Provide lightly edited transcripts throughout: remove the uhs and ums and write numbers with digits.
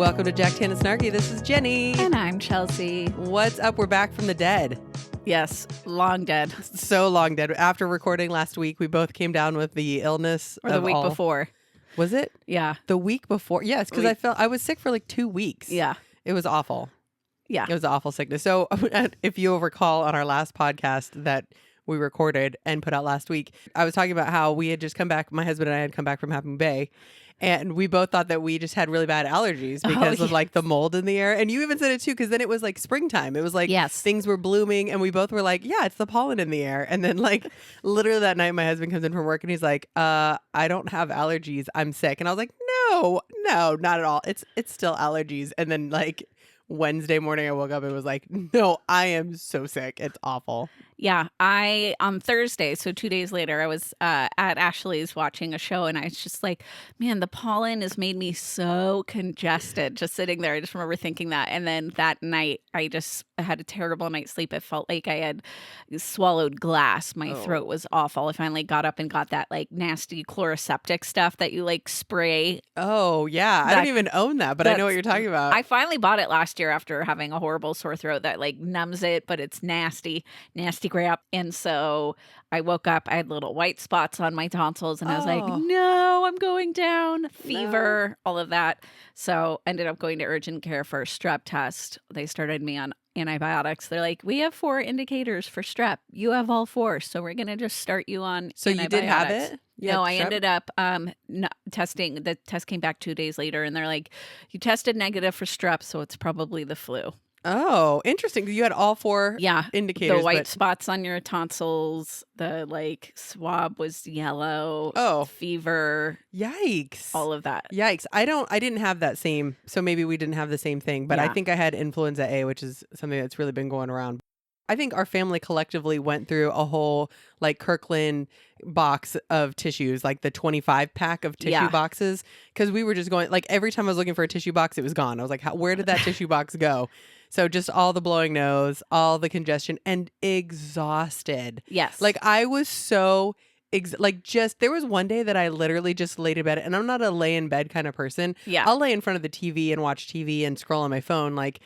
Welcome to Jack, Tan, and Snarky. This is Jenny. And I'm Chelsea. What's up? We're back from the dead. Yes, long dead. So long dead. After recording last week, we both came down with the illness. Or the week before. Was it? Yeah. The week before? Yes, because I was sick for like 2 weeks. Yeah. It was awful. Yeah. It was an awful sickness. So if you'll recall on our last podcast that we recorded and put out last week, I was talking about how we had just come back. My husband and I had come back from Happy Bay. And we both thought that we just had really bad allergies because of like the mold in the air. And you even said it too, because then it was like springtime. It was like things were blooming. And we both were like, yeah, it's the pollen in the air. And then like literally that night, my husband comes in from work and he's like, I don't have allergies. I'm sick. And I was like, no, not at all. It's still allergies. And then like Wednesday morning, I woke up and was like, no, I am so sick. It's awful. Yeah. On Thursday, so 2 days later, I was at Ashley's watching a show and I was just like, man, the pollen has made me so congested just sitting there. I just remember thinking that. And then that night, I had a terrible night's sleep. It felt like I had swallowed glass. My throat was awful. I finally got up and got that like nasty chloroseptic stuff that you like spray. Oh, yeah. I don't even own that, but I know what you're talking about. I finally bought it last year after having a horrible sore throat that like numbs it, but it's nasty crap. And so I woke up, I had little white spots on my tonsils and I was like, no, I'm going down. Fever, all of that. So ended up going to urgent care for a strep test. They started me on antibiotics. They're like, we have 4 indicators for strep. You have all 4. So we're going to just start you on So antibiotics. You did have it? No, I ended up testing. The test came back 2 days later and they're like, you tested negative for strep. So it's probably the flu. Oh, interesting. You had all 4 indicators. The white spots on your tonsils, the like swab was yellow. Oh. Fever. Yikes. All of that. Yikes. I didn't have that same, so maybe we didn't have the same thing, but I think I had influenza A, which is something that's really been going around. I think our family collectively went through a whole like Kirkland box of tissues, like the 25 pack of tissue boxes. Cause we were just going like every time I was looking for a tissue box, it was gone. I was like, where did that tissue box go? So just all the blowing nose, all the congestion and exhausted. Yes. Like I was so there was one day that I literally just laid in bed and I'm not a lay in bed kind of person. Yeah. I'll lay in front of the TV and watch TV and scroll on my phone. Like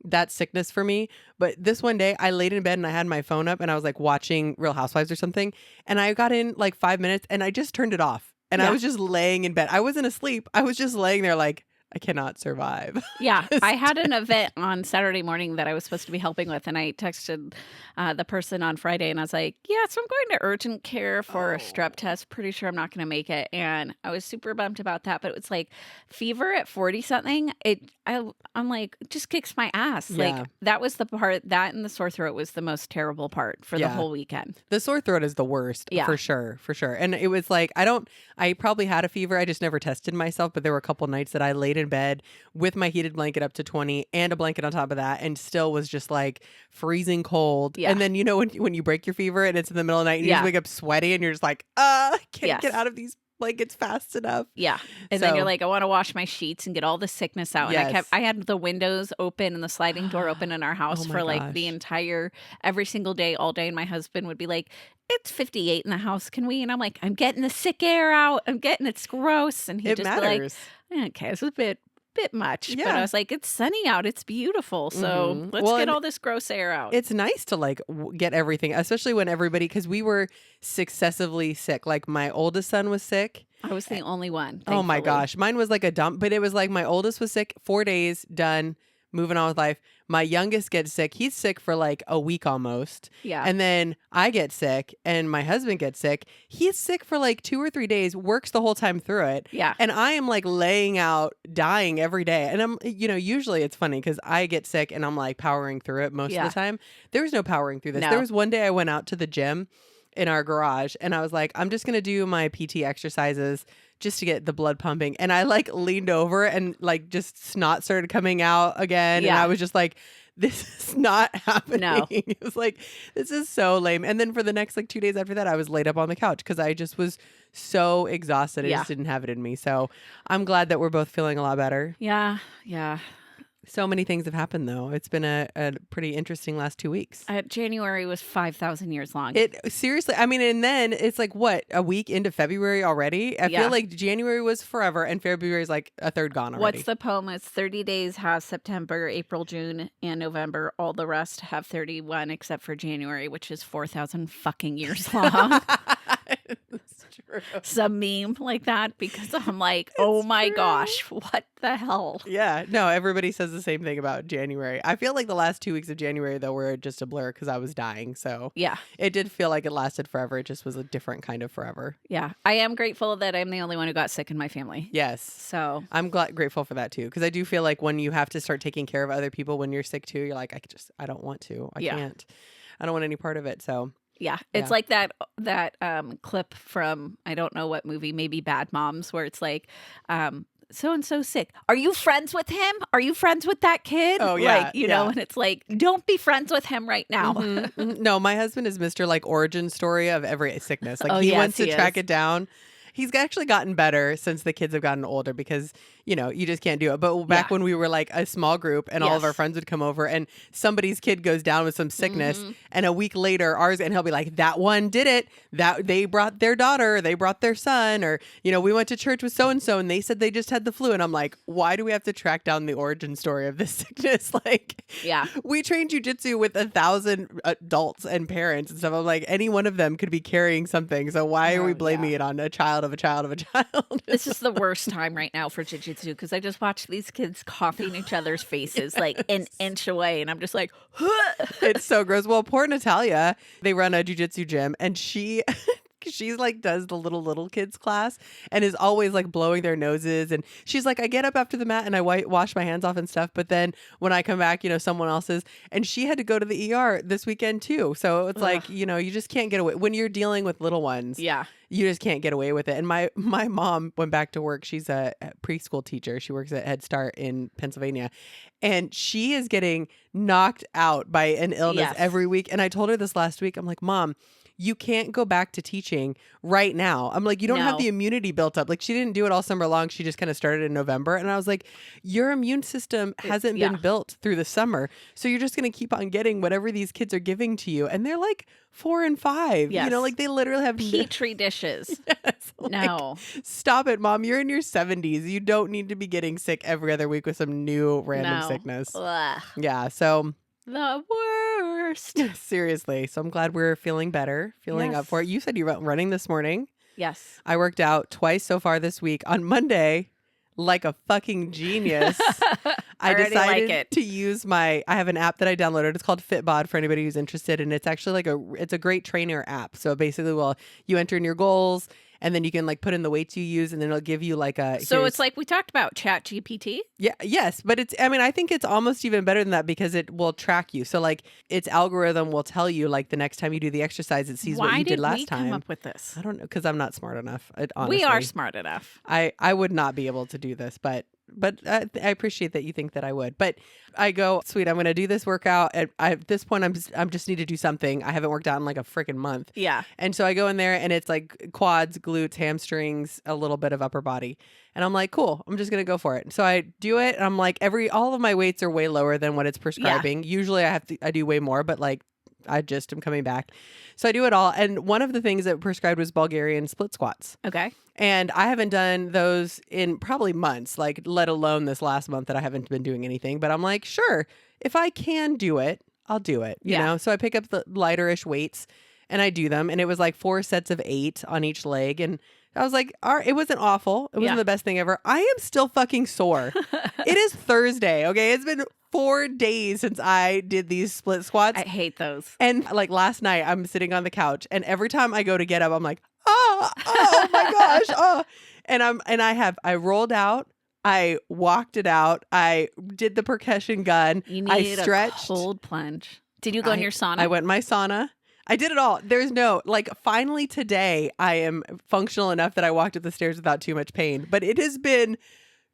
that's sickness for me. But this one day I laid in bed and I had my phone up and I was like watching Real Housewives or something. And I got in like 5 minutes and I just turned it off. And I was just laying in bed. I wasn't asleep. I was just laying there like, I cannot survive. Yeah. I had an event on Saturday morning that I was supposed to be helping with. And I texted the person on Friday and I was like, yeah, so I'm going to urgent care for a strep test. Pretty sure I'm not going to make it. And I was super bummed about that. But it was like fever at 40 something. I'm like, it just kicks my ass. Yeah. Like that was the part, that and the sore throat was the most terrible part for the whole weekend. The sore throat is the worst. For sure. And it was like, I probably had a fever. I just never tested myself. But there were a couple nights that I laid in bed with my heated blanket up to 20 and a blanket on top of that and still was just like freezing cold. Yeah. And then, you know, when you break your fever and it's in the middle of the night and you just wake up sweaty and you're just like, I can't get out of these blankets fast enough. Yeah. And then you're like, I want to wash my sheets and get all the sickness out. And I had the windows open and the sliding door open in our house for like the entire, every single day, all day. And my husband would be like, it's 58 in the house. Can we? And I'm like, I'm getting the sick air out. It's gross. And he'd just matters. be like, okay, this is a bit much. Yeah. But I was like, it's sunny out. It's beautiful. So let's get all this gross air out. It's nice to like get everything, especially when everybody, because we were successively sick. Like my oldest son was sick. I was the only one. Thankfully. Oh my gosh. Mine was like a dump, but it was like my oldest was sick, 4 days, done. Moving on with life. My youngest gets sick. He's sick for like a week almost. Yeah. And then I get sick and my husband gets sick. He's sick for like 2 or 3 days, works the whole time through it. Yeah. And I am like laying out, dying every day. And I'm, you know, usually it's funny because I get sick and I'm like powering through it most of the time. There was no powering through this. No. There was one day I went out to the gym in our garage and I was like, I'm just going to do my PT exercises just to get the blood pumping. And I like leaned over and like just snot started coming out again. Yeah. And I was just like, this is not happening. No. It was like, this is so lame. And then for the next like 2 days after that, I was laid up on the couch because I just was so exhausted. I just didn't have it in me. So I'm glad that we're both feeling a lot better. Yeah. Yeah. So many things have happened, though. It's been a pretty interesting last 2 weeks. January was 5,000 years long. It seriously, I mean, and then it's like, what, a week into February already? I feel like January was forever and February is like a third gone already. What's the poem? It's 30 days has September, April, June, and November. All the rest have 31 except for January, which is 4,000 fucking years long. It's true. Some meme like that, because I'm like, oh my gosh, what the hell? Yeah, no, everybody says the same thing about January. I feel like the last 2 weeks of January, though, were just a blur because I was dying. So Yeah. it did feel like it lasted forever. It just was a different kind of forever. Yeah. I am grateful that I'm the only one who got sick in my family. Yes. So I'm grateful for that, too, because I do feel like when you have to start taking care of other people when you're sick, too, you're like, I don't want to. I can't. I don't want any part of it. So yeah, it's like that clip from, I don't know what movie, maybe Bad Moms, where it's like, so-and-so sick. Are you friends with him? Are you friends with that kid? Oh, yeah. Like, you know, and it's like, don't be friends with him right now. No, my husband is Mr. like origin story of every sickness. Like he yes, wants to he track is. it down. He's actually gotten better since the kids have gotten older because, you know, you just can't do it. But back when we were like a small group and all of our friends would come over and somebody's kid goes down with some sickness and a week later ours, and he'll be like, that one did it. That they brought their daughter, they brought their son, or, you know, we went to church with so-and-so and they said they just had the flu. And I'm like, why do we have to track down the origin story of this sickness? Like, we trained jujitsu with 1,000 adults and parents and stuff. I'm like, any one of them could be carrying something. So why are we blaming it on a child of a child of a child? This is the worst time right now for jiu-jitsu because I just watch these kids coughing each other's faces like an inch away, and I'm just like, it's so gross. Well, poor Natalia, they run a jiu-jitsu gym, and she's like does the little kids class and is always like blowing their noses, and she's like, I get up after the mat and I wash my hands off and stuff, but then when I come back, you know, someone else's, and she had to go to the ER this weekend too. So it's like, you know, you just can't get away when you're dealing with little ones. Yeah. You just can't get away with it. And my mom went back to work. She's a preschool teacher. She works at Head Start in Pennsylvania. And she is getting knocked out by an illness every week. And I told her this last week. I'm like, Mom, you can't go back to teaching right now. I'm like, you don't have the immunity built up. Like, she didn't do it all summer long. She just kind of started in November. And I was like, your immune system hasn't been built through the summer. So you're just going to keep on getting whatever these kids are giving to you. And they're like 4 and 5. Yes. You know, like they literally have petri dishes. Yes, like, no. Stop it, Mom. You're in your 70s. You don't need to be getting sick every other week with some new random sickness. Ugh. Yeah. So the worst. Seriously. So I'm glad we're feeling better, feeling up for it. You said you were running this morning. Yes. I worked out twice so far this week. On Monday, like a fucking genius, I decided to use I have an app that I downloaded. It's called Fitbod for anybody who's interested. And it's actually it's a great trainer app. So basically, you enter in your goals and then you can like put in the weights you use and then it'll give you like So it's like we talked about Chat GPT. Yeah. Yes. But I think it's almost even better than that because it will track you. So like its algorithm will tell you like the next time you do the exercise, it sees what you did last time. Why did we come up with this? I don't know, because I'm not smart enough. Honestly. We are smart enough. I would not be able to do this, but I appreciate that you think that I would. But I go, sweet, I'm going to do this workout. At this point, I'm just need to do something. I haven't worked out in like a freaking month. Yeah. And so I go in there and it's like quads, glutes, hamstrings, a little bit of upper body. And I'm like, cool, I'm just going to go for it. So I do it. And I'm like, all of my weights are way lower than what it's prescribing. Usually I do way more, but like I just am coming back. So I do it all. And one of the things that prescribed was Bulgarian split squats. Okay. And I haven't done those in probably months, like let alone this last month that I haven't been doing anything. But I'm like, sure, if I can do it, I'll do it. You know? So I pick up the lighter-ish weights and I do them. And it was like 4 sets of 8 on each leg. And I was like, it wasn't awful. It wasn't the best thing ever. I am still fucking sore. It is Thursday. Okay. It's been 4 days since I did these split squats. I hate those. And like last night I'm sitting on the couch and every time I go to get up, I'm like, oh my gosh. Oh, and I rolled out. I walked it out. I did the percussion gun. You needed I stretched. A cold plunge. Did you go in your sauna? I went in my sauna. I did it all. There's finally today I am functional enough that I walked up the stairs without too much pain. But it has been,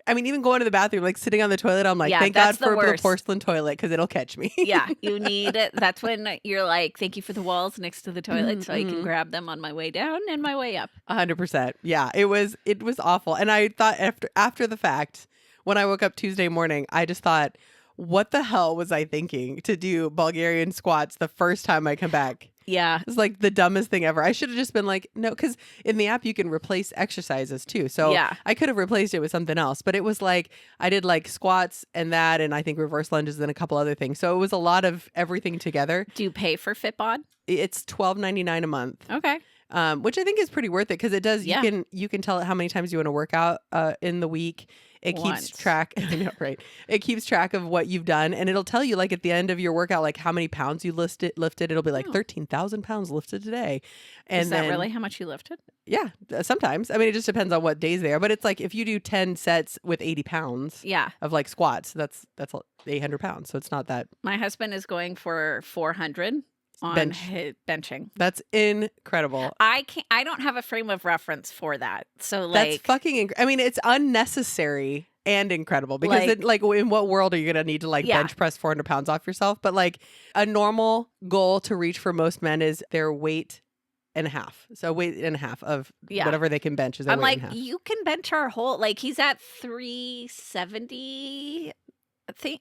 even going to the bathroom, like sitting on the toilet, I'm like, thank God for the porcelain toilet because it'll catch me. Yeah, you need it. That's when you're like, thank you for the walls next to the toilet so I can grab them on my way down and my way up. 100%. Yeah, it was awful. And I thought after the fact, when I woke up Tuesday morning, I just thought, what the hell was I thinking to do Bulgarian squats the first time I come back? Yeah. It's like the dumbest thing ever. I should have just been like, no, because in the app you can replace exercises too. So Yeah. I could have replaced it with something else. But it was like I did like squats and that, and I think reverse lunges and a couple other things. So it was a lot of everything together. Do you pay for Fitbod? It's $12.99 a month. Okay. Which I think is pretty worth it because it does. Yeah. You can tell it how many times you want to work out in the week. It Once. keeps track. I know, right? It keeps track of what you've done, and it'll tell you like at the end of your workout, like how many pounds you lifted. It'll be like 13,000 pounds lifted today. And is that really how much you lifted? Yeah, sometimes. I mean, it just depends on what days they are. But it's like if you do 10 sets with 80 pounds Yeah. of like squats, that's 800 pounds. So it's not that. My husband is going for 400 on benching. That's incredible. I don't have a frame of reference for that. So like That's fucking I mean, it's unnecessary and incredible because in what world are you gonna need to bench press 400 pounds off yourself? But like a normal goal to reach for most men is their weight and a half. So weight and a half of whatever they can bench is their weight and a half. You can bench our whole he's at 370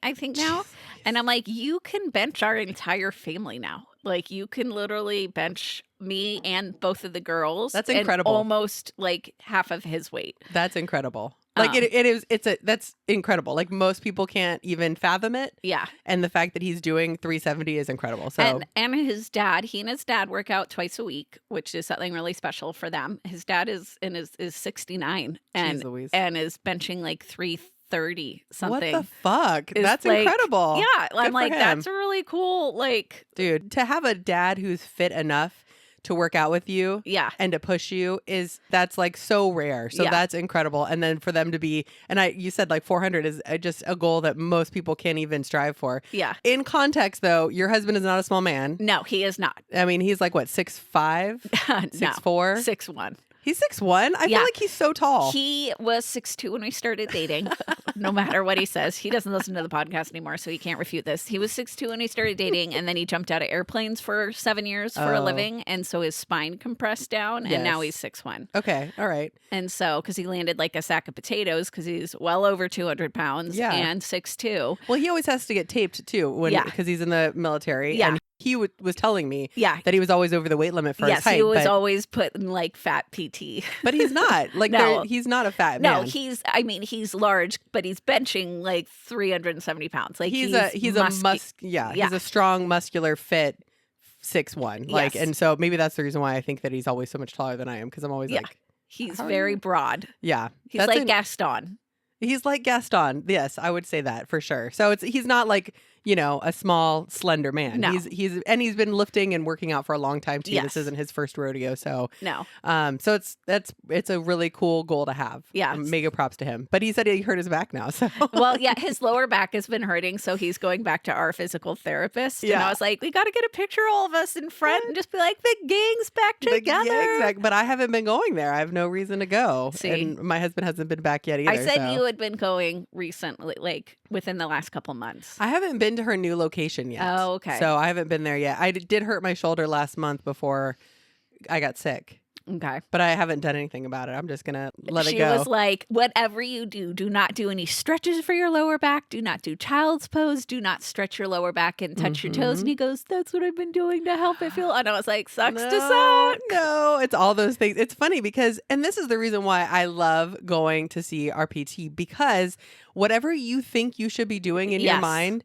I think now. And I'm like, you can bench our entire family now. Like you can literally bench me and both of the girls. That's incredible. And almost like half of his weight. That's incredible. Like that's incredible. Like most people can't even fathom it. Yeah. And the fact that he's doing 370 is incredible. So and his dad work out twice a week, which is something really special for them. His dad is 69 and is benching like 330 something. What the fuck? That's incredible. Yeah. I'm like, that's really cool. Dude, to have a dad who's fit enough to work out with you and to push you that's like so rare. So that's incredible. And then for them to be, and you said like 400 is just a goal that most people can't even strive for. Yeah. In context though, your husband is not a small man. No, he is not. I mean, he's like what, 6'5", 6'4", 6'1". He's 6'1"? I feel like he's so tall. He was 6'2" when we started dating. No matter what he says. He doesn't listen to the podcast anymore, so he can't refute this. He was 6'2" when we started dating, and then he jumped out of airplanes for 7 years for a living, and so his spine compressed down, and now he's 6'1". Okay, all right. And so, because he landed like a sack of potatoes, because he's well over 200 pounds and 6'2". Well, he always has to get taped, too, because he's in the military. Yeah. And he was telling me that he was always over the weight limit for his height. Yes, he was always put in like fat PT. But he's not. Like, no, he's not a fat man. No, he's large, but he's benching like 370 pounds. Like he's a strong, muscular, fit 6'1". Like, and so maybe that's the reason why I think that he's always so much taller than I am, because I'm always like, he's very broad. Yeah. He's like Gaston. He's like Gaston. Yes, I would say that for sure. So he's not like, a small, slender man. No. He's been lifting and working out for a long time too. Yes. This isn't his first rodeo. So no. So it's a really cool goal to have. Yeah. Mega props to him. But he said he hurt his back now. So well, yeah, his lower back has been hurting, so he's going back to our physical therapist. Yeah. And I was like, we got to get a picture of all of us in front and just be like, the gang's back together. Yeah, exactly. But I haven't been going there. I have no reason to go. See? And my husband hasn't been back yet either. I said you had been going recently, like within the last couple months. I haven't been to her new location yet. Oh, okay. So I haven't been there yet. I did hurt my shoulder last month before I got sick. Okay. But I haven't done anything about it. I'm just going to let it go. She was like, whatever you do not do any stretches for your lower back. Do not do child's pose. Do not stretch your lower back and touch your toes. And he goes, that's what I've been doing to help it feel. And I was like, sucks to suck. No, it's all those things. It's funny because, and this is the reason why I love going to see our PT, because whatever you think you should be doing in your mind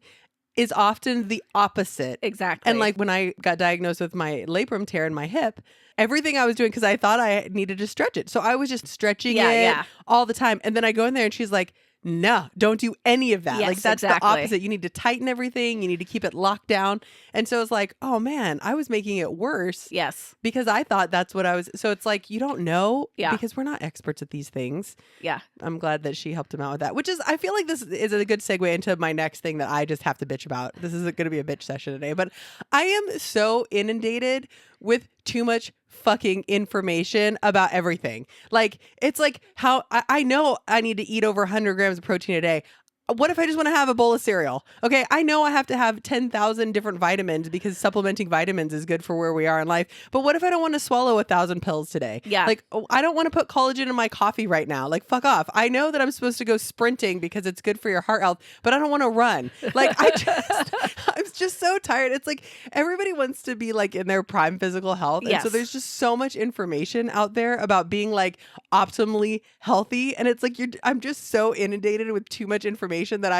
is often the opposite. Exactly. And like when I got diagnosed with my labrum tear in my hip, everything I was doing, because I thought I needed to stretch it. So I was just stretching it all the time. And then I go in there and she's like, no, don't do any of that. Yes, like that's the opposite. You need to tighten everything. You need to keep it locked down. And so it's like, oh man, I was making it worse. Yes. Because I thought that's what I was. So it's like, you don't know because we're not experts at these things. Yeah. I'm glad that she helped him out with that, which is, I feel like this is a good segue into my next thing that I just have to bitch about. This is going to be a bitch session today, but I am so inundated with too much fucking information about everything. Like, it's like how I know I need to eat over 100 grams of protein a day. What if I just want to have a bowl of cereal? Okay, I know I have to have 10,000 different vitamins because supplementing vitamins is good for where we are in life. But what if I don't want to swallow 1,000 pills today? Yeah. Like, I don't want to put collagen in my coffee right now. Like, fuck off. I know that I'm supposed to go sprinting because it's good for your heart health, but I don't want to run. Like, I'm just so tired. It's like everybody wants to be like in their prime physical health. And so there's just so much information out there about being like optimally healthy. And it's like, I'm just so inundated with too much information that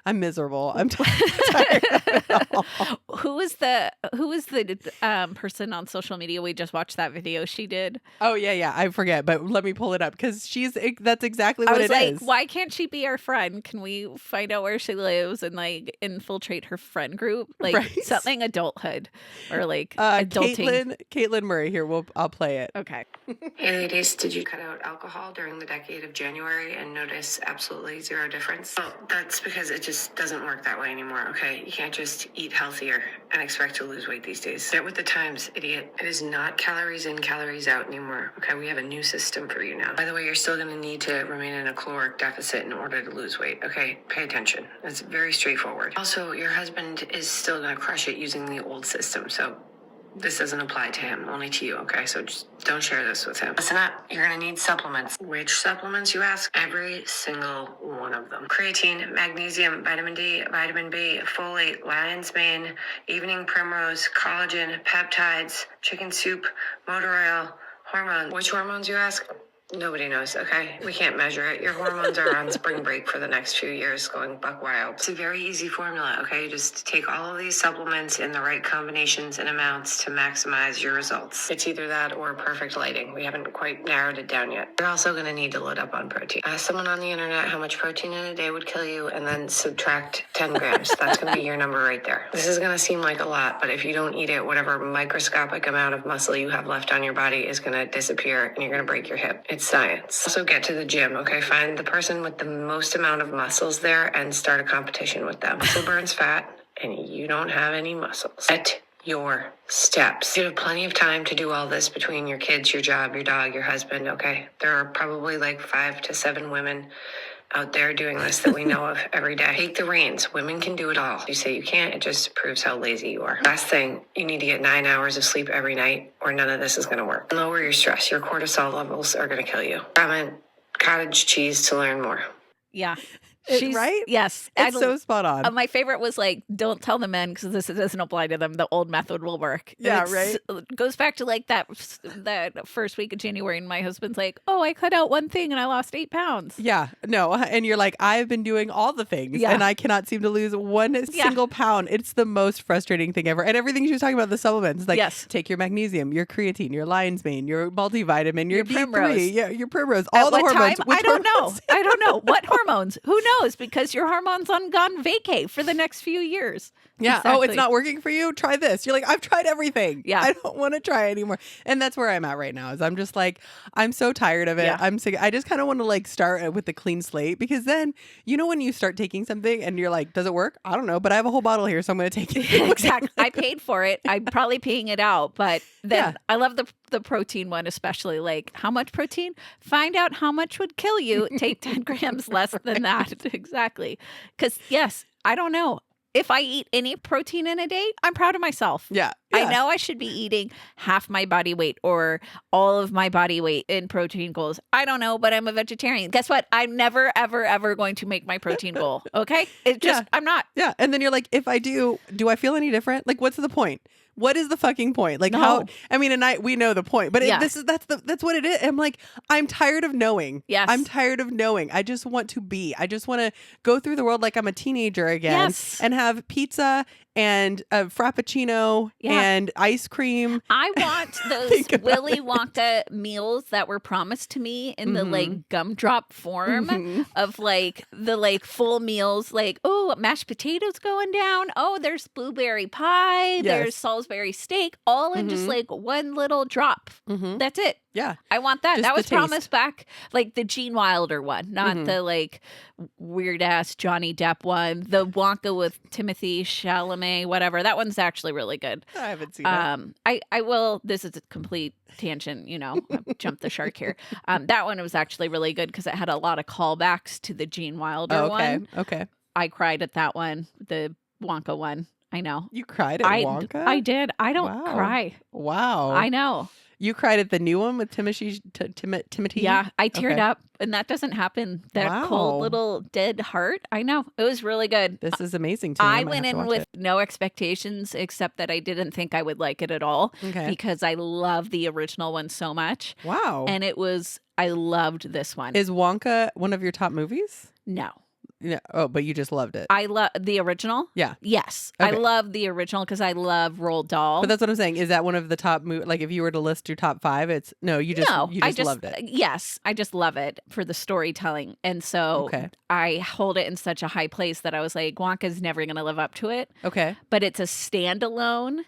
I'm miserable. I'm tired of it all. Who was the person on social media? We just watched that video she did. Oh yeah, I forget, but let me pull it up because that's exactly what it is. I was like, why can't she be our friend? Can we find out where she lives and like infiltrate her friend group, like something adulthood or like adulting? Caitlin Murray here. I'll play it. Okay. Hey ladies, did you cut out alcohol during the decade of January and notice absolutely zero difference? Well, that's because it just doesn't work that way anymore, okay? You can't just eat healthier and expect to lose weight these days. Get with the times, idiot. It is not calories in, calories out anymore, okay? We have a new system for you now. By the way, you're still going to need to remain in a caloric deficit in order to lose weight, okay? Pay attention. It's very straightforward. Also, your husband is still going to crush it using the old system, so this doesn't apply to him, only to you, okay? So just don't share this with him. Listen up, you're gonna need supplements. Which supplements, you ask? Every single one of them. Creatine, magnesium, vitamin D, vitamin B, folate, lion's mane, evening primrose, collagen, peptides, chicken soup, motor oil, hormones. Which hormones, you ask? Nobody knows, okay? We can't measure it. Your hormones are on spring break for the next few years going buck wild. It's a very easy formula, okay? You just take all of these supplements in the right combinations and amounts to maximize your results. It's either that or perfect lighting. We haven't quite narrowed it down yet. You're also going to need to load up on protein. Ask someone on the internet how much protein in a day would kill you and then subtract 10 grams. That's going to be your number right there. This is going to seem like a lot, but if you don't eat it, whatever microscopic amount of muscle you have left on your body is going to disappear and you're going to break your hip. It's science. Also get to the gym, okay? Find the person with the most amount of muscles there and start a competition with them. Muscle burns fat and you don't have any muscles. Set your steps. You have plenty of time to do all this between your kids, your job, your dog, your husband, okay? There are probably like 5 to 7 women out there doing this that we know of every day. Take the reins. Women can do it all. You say you can't, it just proves how lazy you are. Last thing, you need to get 9 hours of sleep every night or none of this is going to work. Lower your stress. Your cortisol levels are going to kill you. Comment cottage cheese to learn more. Yeah. Right? Yes. It's so spot on. My favorite was like, don't tell the men because this doesn't apply to them. The old method will work. Yeah, right. It goes back to like that first week of January and my husband's like, oh, I cut out one thing and I lost 8 pounds. Yeah, no. And you're like, I've been doing all the things and I cannot seem to lose one single pound. It's the most frustrating thing ever. And everything she was talking about, the supplements, like take your magnesium, your creatine, your lion's mane, your multivitamin, your D3, primrose. Yeah, your primrose, all the hormones. I don't know. I don't know. What hormones? Who knows? Because your hormones on gone vacay for the next few years. Yeah. Exactly. Oh, it's not working for you? Try this. You're like, I've tried everything. Yeah. I don't want to try anymore. And that's where I'm at right now is I'm just like, I'm so tired of it. Yeah. I'm sick. I just kind of want to like start with a clean slate because then, you know, when you start taking something and you're like, does it work? I don't know, but I have a whole bottle here, so I'm going to take it. Exactly. I paid for it. I'm probably paying it out, but then I love the protein one, especially like how much protein? Find out how much would kill you. Take 10 grams less than that. Exactly. Because yes, I don't know. If I eat any protein in a day, I'm proud of myself. Yeah. I know I should be eating half my body weight or all of my body weight in protein goals. I don't know, but I'm a vegetarian. Guess what? I'm never, ever, ever going to make my protein goal. Okay? It just, I'm not. Yeah. And then you're like, if I do I feel any different? Like, what's the point? What is the fucking point? Like how, I mean, and we know the point, but that's what it is. I'm like, I'm tired of knowing. Yes. I'm tired of knowing. I just want to be. I just want to go through the world like I'm a teenager again and have pizza and a frappuccino and ice cream. I want those Willy Wonka meals that were promised to me in the like gumdrop form of like the like full meals, like, oh, mashed potatoes going down. Oh, there's blueberry pie. There's Salisbury steak, all in just like one little drop. That's it. Yeah. I want that. Just that was the taste. promised back like the Gene Wilder one, not the like weird ass Johnny Depp one. The Wonka with Timothy Chalamet, whatever. That one's actually really good. I haven't seen it. I will. This is a complete tangent, jump the shark here. That one was actually really good because it had a lot of callbacks to the Gene Wilder one. Okay. I cried at that one, the Wonka one. I know. You cried at Wonka? I did. I don't cry. Wow. I know. You cried at the new one with Timothy? Yeah, I teared up, and that doesn't happen. That cold little dead heart. I know. It was really good. This is amazing to me. I went in with no expectations, except that I didn't think I would like it at all because I love the original one so much. Wow. And I loved this one. Is Wonka one of your top movies? No. Yeah. Oh, but you just loved it. I love the original. Yeah. Yes. Okay. I love the original because I love Roald Dahl. But that's what I'm saying. Is that one of the top movies? Like if you were to list your top 5, you just loved it. Yes. I just love it for the storytelling. And so I hold it in such a high place that I was like, Wonka's never going to live up to it. Okay. But it's a standalone,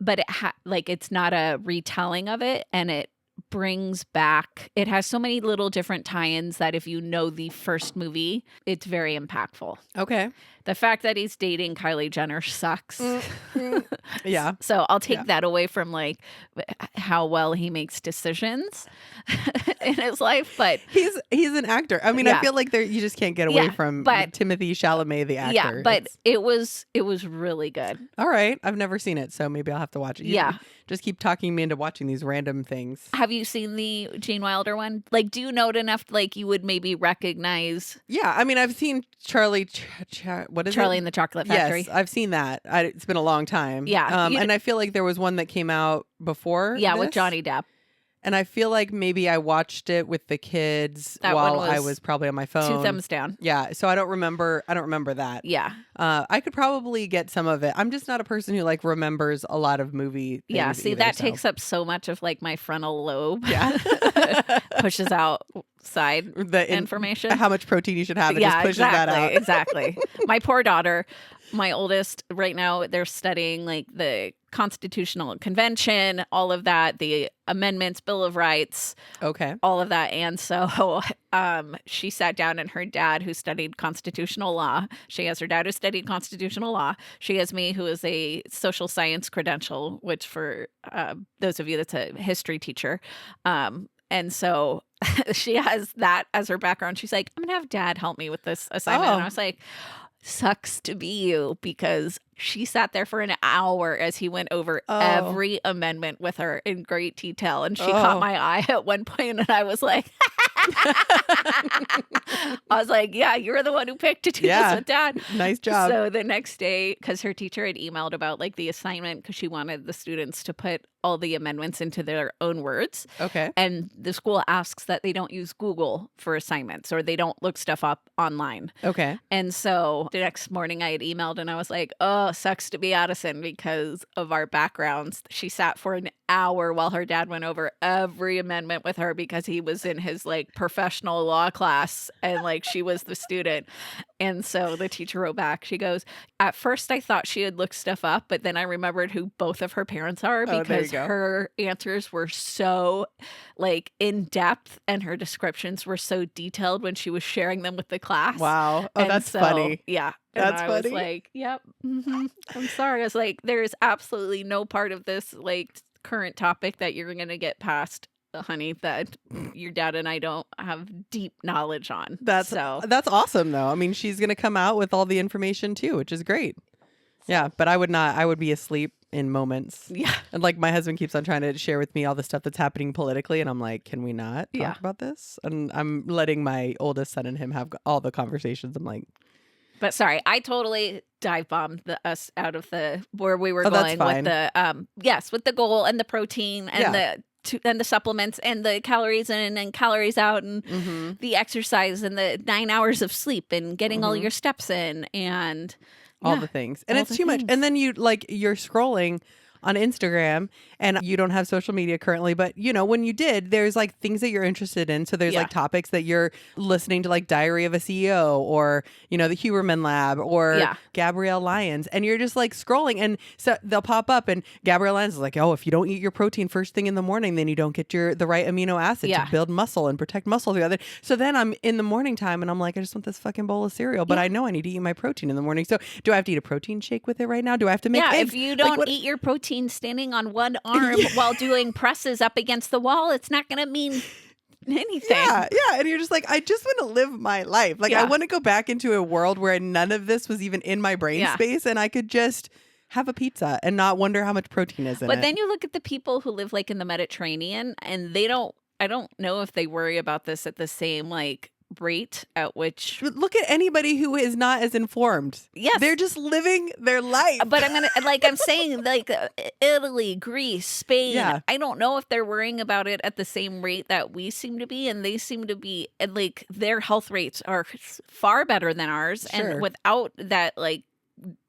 but it's not a retelling of it. And it it has so many little different tie-ins that if you know the first movie, it's very impactful. Okay. The fact that he's dating Kylie Jenner sucks. Yeah. So I'll take that away from like how well he makes decisions in his life, but he's an actor. I mean, I feel like you just can't get away from Timothy Chalamet, the actor. Yeah, but it was really good. All right. I've never seen it, so maybe I'll have to watch it. You just keep talking me into watching these random things. Have you seen the Gene Wilder one? Like, do you know it enough like you would maybe recognize? Yeah, I mean, I've seen Charlie and the Chocolate Factory. Yes, I've seen that. It's been a long time. Yeah. And I feel like there was one that came out before with Johnny Depp. And I feel like maybe I watched it with the kids while I was probably on my phone. 2 thumbs down. Yeah, so I don't remember that. Yeah. I could probably get some of it. I'm just not a person who like remembers a lot of movie things. Yeah, see, that takes up so much of like my frontal lobe. Yeah. Pushes outside the information. How much protein you should have. It just pushes that out. Exactly. My poor daughter, my oldest, right now, they're studying like the Constitutional Convention, all of that, the amendments, Bill of Rights, all of that. And so she sat down, and her dad, who studied constitutional law, she has her dad who studied constitutional law. She has me, who is a social science credential, which for those of you, that's a history teacher. And so she has that as her background. She's like, I'm going to have dad help me with this assignment. And I was like, sucks to be you, because she sat there for an hour as he went over every amendment with her in great detail. And she caught my eye at one point, and I was like, yeah, you're the one who picked to do this with dad. Nice job. So the next day, because her teacher had emailed about like the assignment, because she wanted the students to put all the amendments into their own words. Okay. And the school asks that they don't use Google for assignments, or they don't look stuff up online. Okay. And so the next morning I had emailed, and I was like, oh, sucks to be Addison because of our backgrounds. She sat for an hour while her dad went over every amendment with her, because he was in his like professional law class, and like she was the student. And so the teacher wrote back, she goes, at first I thought she had looked stuff up, but then I remembered who both of her parents are, because her answers were so like in depth, and her descriptions were so detailed when she was sharing them with the class. Wow. Oh, and that's funny. Yeah. That's I funny. was like, yep. Mm-hmm. I'm sorry. I was like, there's absolutely no part of this like current topic that you're going to get past, honey, that your dad and I don't have deep knowledge on. That's awesome, though. I mean, she's going to come out with all the information too, which is great. Yeah, but I would not. I would be asleep in moments. Yeah. And like my husband keeps on trying to share with me all the stuff that's happening politically, and I'm like, can we not talk about this? And I'm letting my oldest son and him have all the conversations. I'm like, but sorry, I totally dive bombed us out of where we were going with the with the goal and the protein and the supplements and the calories in and calories out, and the exercise and the 9 hours of sleep and getting all your steps in and all the things. And it's too much. And then you're scrolling on Instagram, and you don't have social media currently, but when you did, there's like things that you're interested in. So there's like topics that you're listening to, like Diary of a CEO or, the Huberman Lab or Gabrielle Lyons, and you're just like scrolling, and so they'll pop up, and Gabrielle Lyons is like, oh, if you don't eat your protein first thing in the morning, then you don't get the right amino acid to build muscle and protect muscle throughout the day. So then I'm in the morning time and I'm like, I just want this fucking bowl of cereal, but I know I need to eat my protein in the morning. So do I have to eat a protein shake with it right now? Do I have to make eggs? If you don't eat your protein standing on one arm while doing presses up against the wall, it's not going to mean anything. Yeah. And you're just like, I just want to live my life. Like I want to go back into a world where none of this was even in my brain space, and I could just have a pizza and not wonder how much protein is in it. But then you look at the people who live like in the Mediterranean, and I don't know if they worry about this at the same like rate at which. Look at anybody who is not as informed. Yes. They're just living their life. But I'm saying like Italy, Greece, Spain. Yeah. I don't know if they're worrying about it at the same rate that we seem to be, and they seem to be like their health rates are far better than ours. Sure. And without that like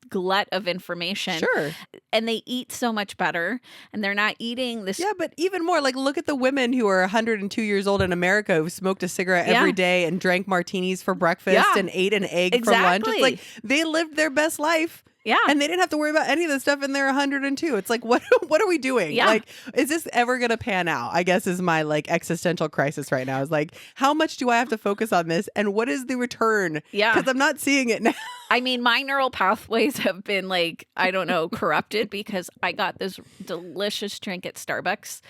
glut of information. Sure. And they eat so much better, and they're not eating this. Yeah, but even more, like look at the women who are 102 years old in America who smoked a cigarette every day and drank martinis for breakfast and ate an egg for lunch. It's like they lived their best life. Yeah. And they didn't have to worry about any of this stuff, and they're 102. It's like, what are we doing? Yeah. Like, is this ever going to pan out? I guess is my like existential crisis right now, is like, how much do I have to focus on this? And what is the return? Yeah. Because I'm not seeing it now. I mean, my neural pathways have been like, I don't know, corrupted because I got this delicious drink at Starbucks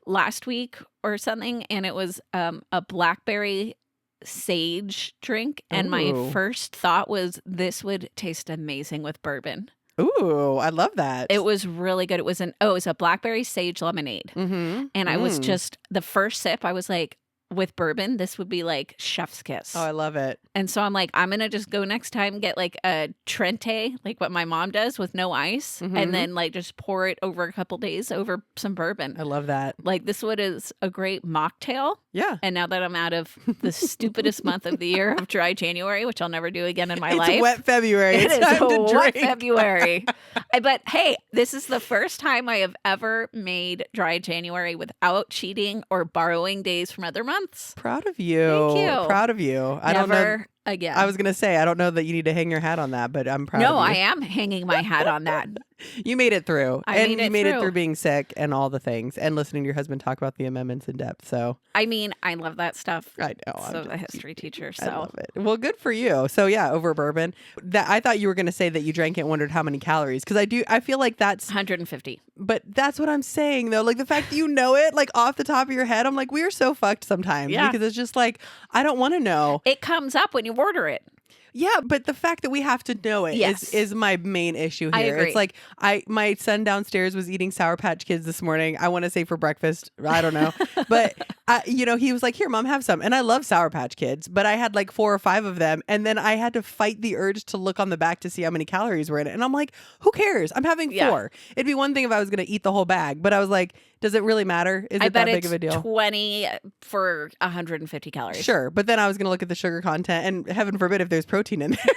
last week or something. And it was a blackberry sage drink, and my first thought was this would taste amazing with bourbon. Ooh, I love that. It was really good. It was a blackberry sage lemonade. Mm-hmm. And I was just, the first sip, I was like, with bourbon, this would be like chef's kiss. Oh, I love it. And so I'm like, I'm going to just go next time, get like a Trente, like what my mom does with no ice, and then like just pour it over a couple days over some bourbon. I love that. Like this is a great mocktail. Yeah. And now that I'm out of the stupidest month of the year of dry January, which I'll never do again in my life. It's wet February. It's time to wet drink. February. But hey, this is the first time I have ever made dry January without cheating or borrowing days from other months. Proud of you. Thank you. Proud of you. I Never don't know. Again. I was going to say, I don't know that you need to hang your hat on that, but I'm proud of you. No, I am hanging my hat on that. You made it through. You made it through being sick and all the things and listening to your husband talk about the amendments in depth. So I mean, I love that stuff. I know. So the history teacher. So I love it. Well, good for you. So yeah, over bourbon. That I thought you were going to say that you drank it and wondered how many calories, because I feel like that's 150. But that's what I'm saying though. Like the fact that you know it like off the top of your head, I'm like, we are so fucked sometimes because it's just like, I don't want to know. It comes up when you order it. Yeah, but the fact that we have to know it is my main issue here. I agree. It's like my son downstairs was eating Sour Patch Kids this morning. I want to say for breakfast. I don't know. But, he was like, here, Mom, have some. And I love Sour Patch Kids, but I had like 4 or 5 of them. And then I had to fight the urge to look on the back to see how many calories were in it. And I'm like, who cares? I'm having 4. It'd be one thing if I was going to eat the whole bag. But I was like, does it really matter? Is it that big of a deal? 20 for 150 calories. Sure. But then I was going to look at the sugar content, and heaven forbid if there's protein in there.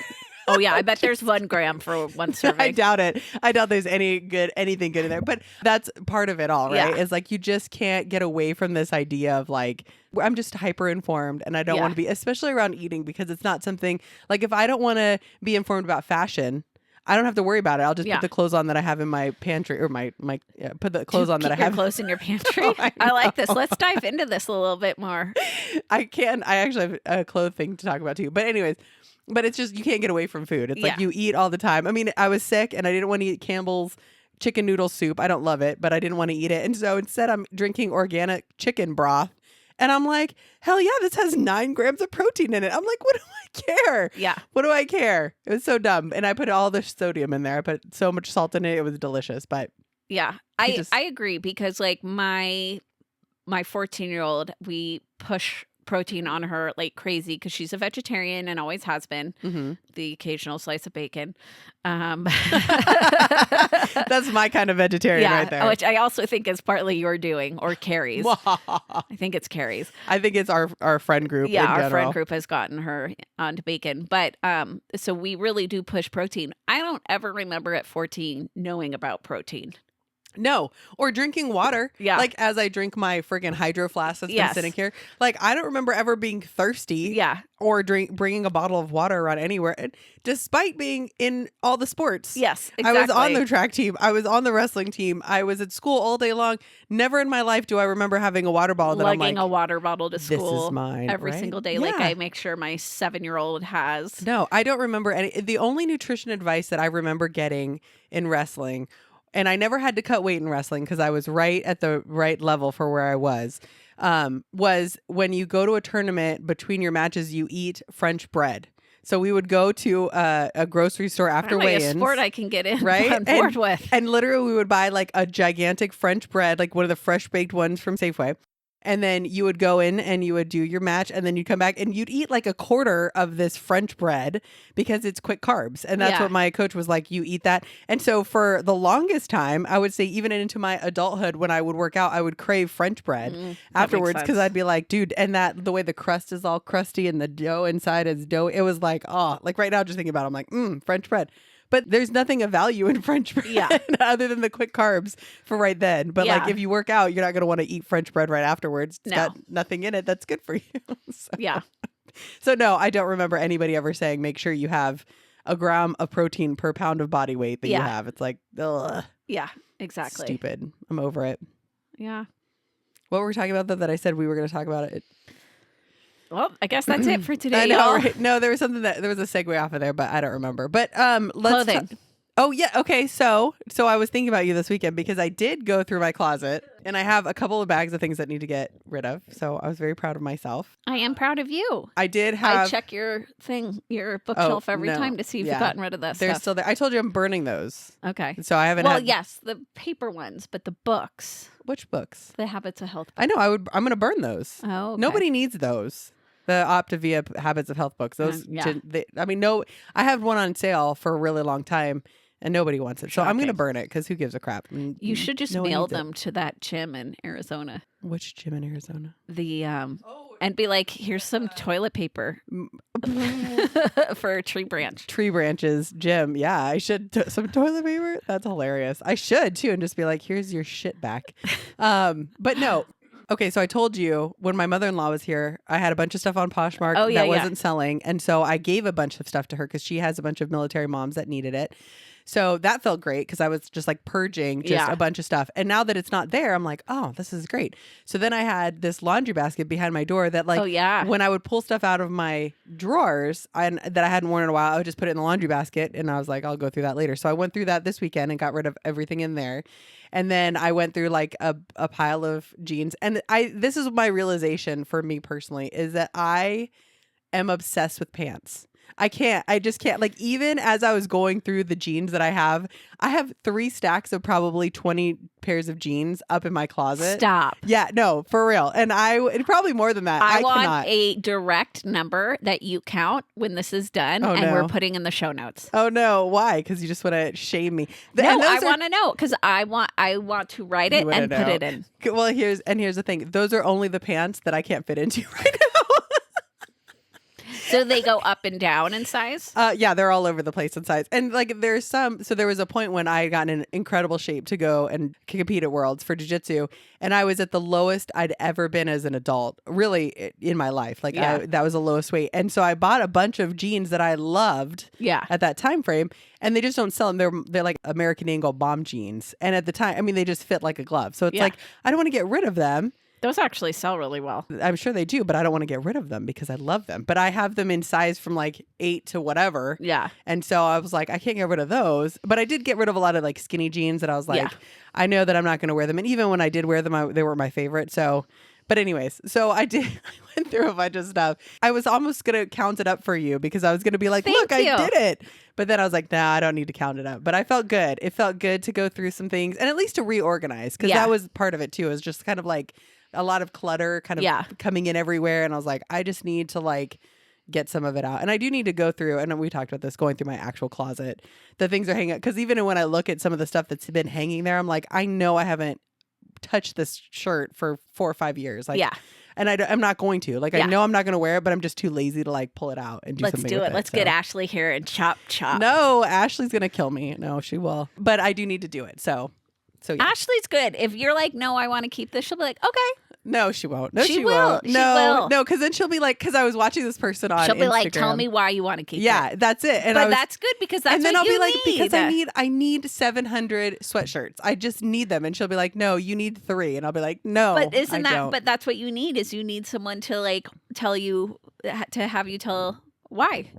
Oh, yeah. I bet there's 1 gram for one serving. I doubt it. I doubt there's anything good in there. But that's part of it all, right? Is like you just can't get away from this idea of like, I'm just hyper informed and I don't want to be, especially around eating, because it's not something like if I don't want to be informed about fashion, I don't have to worry about it. I'll just put the clothes on that I have in my pantry, or put the clothes on that I have. Clothes in your pantry. I like this. Let's dive into this a little bit more. I actually have a clothes thing to talk about too. But anyways, but it's just, you can't get away from food. It's like you eat all the time. I mean, I was sick and I didn't want to eat Campbell's chicken noodle soup. I don't love it, but I didn't want to eat it. And so instead I'm drinking organic chicken broth. And I'm like, hell yeah, this has 9 grams of protein in it. I'm like, what do I care? Yeah. What do I care? It was so dumb. And I put all the sodium in there. I put so much salt in it. It was delicious. But yeah, I agree, because like my 14-year-old, we push protein on her like crazy because she's a vegetarian and always has been. The occasional slice of bacon. That's my kind of vegetarian right there. Which I also think is partly your doing, or Carrie's. I think it's Carrie's. I think it's our friend group. Yeah, in our general. friend group has gotten her onto bacon. But so we really do push protein. I don't ever remember at 14 knowing about protein. No, or drinking water. Yeah. Like as I drink my friggin' hydro flask that's been Yes. sitting here. Like I don't remember ever being thirsty. Yeah. Or bringing a bottle of water around anywhere, and despite being in all the sports. Yes, exactly. I was on the track team. I was on the wrestling team. I was at school all day long. Never in my life do I remember having a water bottle that lugging I'm like, a water bottle to school. This is mine every right? single day. Yeah. Like I make sure my 7-year-old has. No, I don't remember any. The only nutrition advice that I remember getting in wrestling, and I never had to cut weight in wrestling because I was right at the right level for where I was when you go to a tournament, between your matches, you eat French bread. So we would go to a grocery store after weigh-ins. A sport I can get in right? on board with. And literally we would buy like a gigantic French bread, like one of the fresh baked ones from Safeway. And then you would go in and you would do your match, and then you'd come back and you'd eat like a quarter of this French bread because it's quick carbs. And that's what my coach was like, you eat that. And so for the longest time, I would say even into my adulthood, when I would work out, I would crave French bread afterwards because I'd be like, dude, and that the way the crust is all crusty and the dough inside is dough, it was like, oh, like right now just thinking about it, I'm like, French bread. But there's nothing of value in French bread other than the quick carbs for right then. But like if you work out, you're not going to want to eat French bread right afterwards. It's got nothing in it that's good for you. So no, I don't remember anybody ever saying make sure you have a gram of protein per pound of body weight that you have. It's like, ugh. Yeah, exactly. Stupid. I'm over it. Yeah. What were we talking about though that I said we were going to talk about it? Well, I guess that's it for today. I know, right? No, there was something there was a segue off of there, but I don't remember. But let's clothing. Oh yeah, okay. So I was thinking about you this weekend because I did go through my closet and I have a couple of bags of things that need to get rid of. So I was very proud of myself. I am proud of you. I did have. I check your bookshelf every time to see if you've gotten rid of that They're stuff. still there. I told you I'm burning those. Okay. So I haven't. Well, yes, the paper ones, but the books. Which books? The Habits of Health books. I know. I'm going to burn those. Oh. Okay. Nobody needs those. The Optavia Habits of Health books. Those. No. I had one on sale for a really long time. And nobody wants it. So I'm going to burn it because who gives a crap? You should just mail them to that gym in Arizona. Which gym in Arizona? And be like, here's some toilet paper for a tree branch. Tree branches, gym. Yeah, I should. Some toilet paper? That's hilarious. I should too. And just be like, here's your shit back. But no. Okay, so I told you when my mother-in-law was here, I had a bunch of stuff on Poshmark that wasn't selling. And so I gave a bunch of stuff to her because she has a bunch of military moms that needed it. So that felt great because I was just like purging a bunch of stuff. And now that it's not there, I'm like, oh, this is great. So then I had this laundry basket behind my door that like when I would pull stuff out of my drawers that I hadn't worn in a while, I would just put it in the laundry basket. And I was like, I'll go through that later. So I went through that this weekend and got rid of everything in there. And then I went through like a pile of jeans. And this is my realization for me personally is that I am obsessed with pants. I just can't. Like, even as I was going through the jeans that I have 3 stacks of probably 20 pairs of jeans up in my closet. Stop. Yeah, no, for real. And probably more than that. I want cannot. a direct number that you count when this is done, we're putting in the show notes. Oh no, why? Because you just want to shame me. I want to know because I want to write it and put it in. Well, here's the thing. Those are only the pants that I can't fit into right now. So they go up and down in size? Yeah, they're all over the place in size. And like there's some, so there was a point when I got in incredible shape to go and compete at Worlds for jiu-jitsu. And I was at the lowest I'd ever been as an adult, really in my life. Like that was the lowest weight. And so I bought a bunch of jeans that I loved at that time frame. And they just don't sell them. They're like American Eagle bomb jeans. And at the time, I mean, they just fit like a glove. So it's like, I don't want to get rid of them. Those actually sell really well. I'm sure they do, but I don't want to get rid of them because I love them. But I have them in size from like 8 to whatever. Yeah. And so I was like, I can't get rid of those. But I did get rid of a lot of like skinny jeans that I was like, I know that I'm not going to wear them. And even when I did wear them, they were my favorite. So, but anyways, so I went through a bunch of stuff. I was almost going to count it up for you because I was going to be like, look, I did it. But then I was like, nah, I don't need to count it up. But I felt good. It felt good to go through some things and at least to reorganize because that was part of it too. It was just kind of like a lot of clutter kind of coming in everywhere. And I was like, I just need to like get some of it out. And I do need to go through, and we talked about this, going through my actual closet. The things are hanging up. Because even when I look at some of the stuff that's been hanging there, I'm like, I know I haven't touched this shirt for 4 or 5 years. Like, and I'm not going to. Like, I know I'm not going to wear it, but I'm just too lazy to like pull it out and do something with it. Let's do it. Let's get Ashley here and chop. No, Ashley's going to kill me. No, she will. But I do need to do it. So So yeah. Ashley's good. If you're like, no, I want to keep this, she'll be like, okay. No, she won't. No, She she will. won't. She No, will. no, because then she'll be like, because I was watching this person on She'll be Instagram. like, tell me why you want to keep Yeah, it. that's it. And But that's good because that's and then what I'll you be like, need. because I need 700 sweatshirts. I just need them. And she'll be like, no, you need 3. And I'll be like, no, But isn't I that? don't. But that's what you need. Is you need someone to like tell you to have you tell why.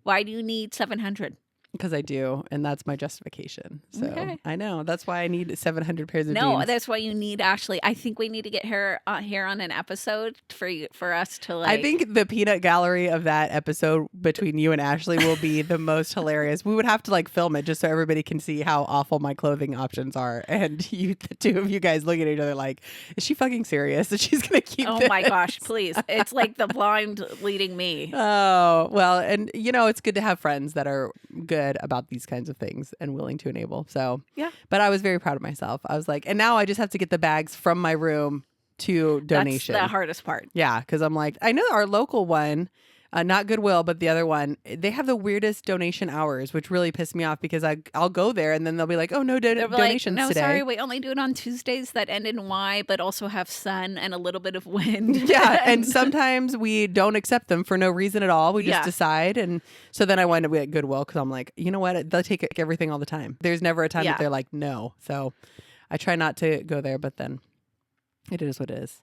Why do you need 700? Because I do, and that's my justification. So Okay. I know that's why I need 700 pairs of jeans. No, that's why you need Ashley. I think we need to get her here on an episode for us to like. I think the peanut gallery of that episode between you and Ashley will be the most hilarious. We would have to like film it just so everybody can see how awful my clothing options are, and you, the two of you guys, look at each other like, is she fucking serious that she's gonna keep? Oh this? my gosh! Please, it's like the blind leading me. Oh well, and it's good to have friends that are good about these kinds of things and willing to enable. So Yeah. But I was very proud of myself. I was like, and now I just have to get the bags from my room to donation. That's the hardest part. Yeah, because I'm like, I know our local one, not Goodwill, but the other one, they have the weirdest donation hours, which really pissed me off because I'll go there and then they'll be like, oh no, They're donations like, no, today. sorry, we only do it on Tuesdays that end in Y, but also have sun and a little bit of wind. Yeah, and sometimes we don't accept them for no reason at all. We just Yeah. decide, and so then I wind up at Goodwill because I'm like, you know what? They'll take everything all the time. There's never a time Yeah. that they're like, no. So I try not to go there, but then it is what it is.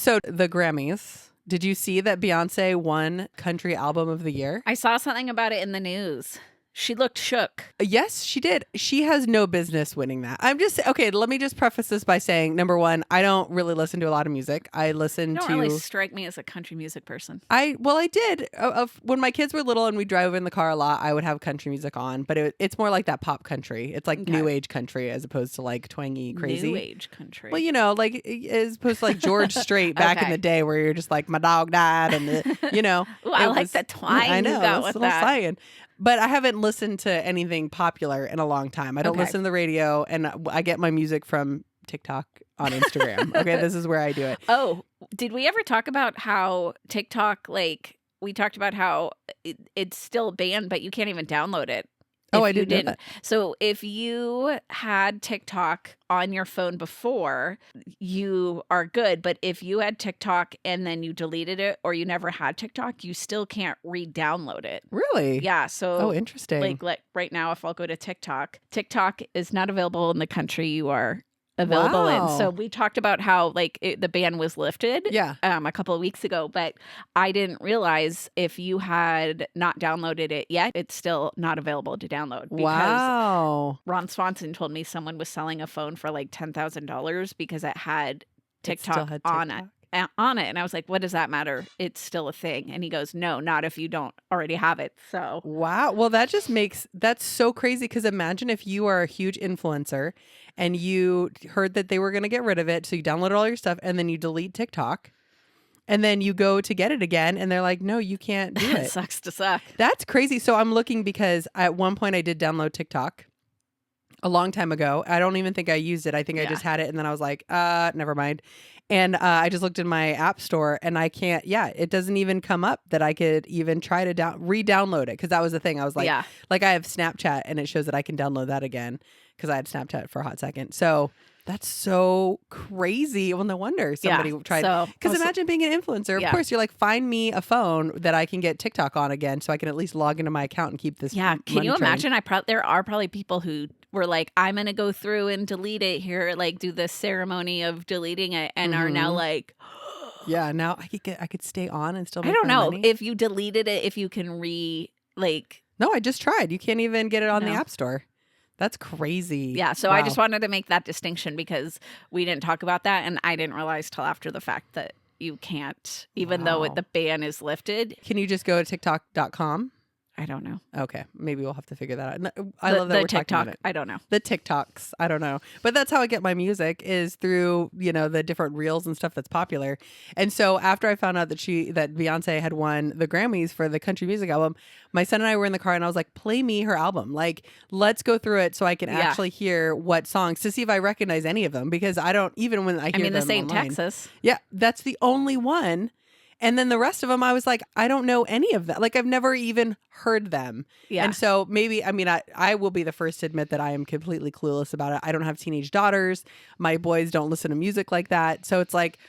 So the Grammys. Did you see that Beyonce won Country Album of the Year? I saw something about it in the news. She looked shook. Yes, she did. She has no business winning that. I'm just okay. Let me just preface this by saying, number one, I don't really listen to a lot of music. I listen You don't to. really strike me as a country music person. I did. When my kids were little and we drove in the car a lot, I would have country music on, but it's more like that pop country. It's like new age country as opposed to like twangy crazy. New age country. Well, like as opposed to like George Strait back in Okay. the day, where you're just like my dog died, and Ooh, I like the twang I know you got that's with a little that. science. But I haven't listened to anything popular in a long time. I don't Okay. listen to the radio, and I get my music from TikTok on Instagram. Okay, this is where I do it. Oh, did we ever talk about how TikTok, like, we talked about how it's still banned, but you can't even download it? Oh, if I you didn't know that. So if you had TikTok on your phone before, you are good. But if you had TikTok and then you deleted it or you never had TikTok, you still can't re-download it. Really? Yeah. So Oh, interesting. like right now, if I'll go to TikTok, TikTok is not available in the country you are available in. Wow. So we talked about how like the ban was lifted Yeah. a couple of weeks ago, but I didn't realize if you had not downloaded it yet, it's still not available to download. Because Wow. Ron Swanson told me someone was selling a phone for like $10,000 because it had It still TikTok, had on it. TikTok? On it, and I was like, "What does that matter? It's still a thing." And he goes, "No, not if you don't already have it." So Wow. Well, that's so crazy because imagine if you are a huge influencer and you heard that they were going to get rid of it. So you downloaded all your stuff and then you delete TikTok and then you go to get it again and they're like, no, you can't do it it. sucks to suck. That's crazy. So I'm looking because at one point I did download TikTok a long time ago. I don't even think I used it. I think I Yeah. just had it and then I was like, never mind. And I just looked in my app store and I can't, it doesn't even come up that I could even try to re-download it. Cause that was the thing. I was like, Yeah. like I have Snapchat and it shows that I can download that again because I had Snapchat for a hot second. So that's so crazy. Well, no wonder somebody tried. So Because also- imagine being an influencer. Of Yeah. course, you're like, find me a phone that I can get TikTok on again so I can at least log into my account and keep this. Yeah, can money you train. imagine? There are probably people who were like, "I'm gonna go through and delete it here," like do the ceremony of deleting it, and are now like, Yeah, now I could stay on and still make I don't my know money. if you deleted it, if you can No, I just tried. You can't even get it on the No. App Store. That's crazy. Yeah, so I Wow. just wanted to make that distinction because we didn't talk about that, and I didn't realize till after the fact that you can't, even though Wow. the ban is lifted. Can you just go to TikTok.com? I don't know. Okay, maybe we'll have to figure that out. No, I The- love that the we're talking TikTok. about it. I don't know. The TikToks. I don't know. But that's how I get my music is through, the different reels and stuff that's popular. And so after I found out that Beyonce had won the Grammys for the country music album, my son and I were in the car and I was like, play me her album. Like, let's go through it so I can Yeah. actually hear what songs to see if I recognize any of them because I don't, even when I hear I mean, them this ain't online. Texas. Yeah, that's the only one. And then the rest of them, I was like, I don't know any of that. Like, I've never even heard them. Yeah. And so maybe, I mean, I will be the first to admit that I am completely clueless about it. I don't have teenage daughters. My boys don't listen to music like that. So it's like,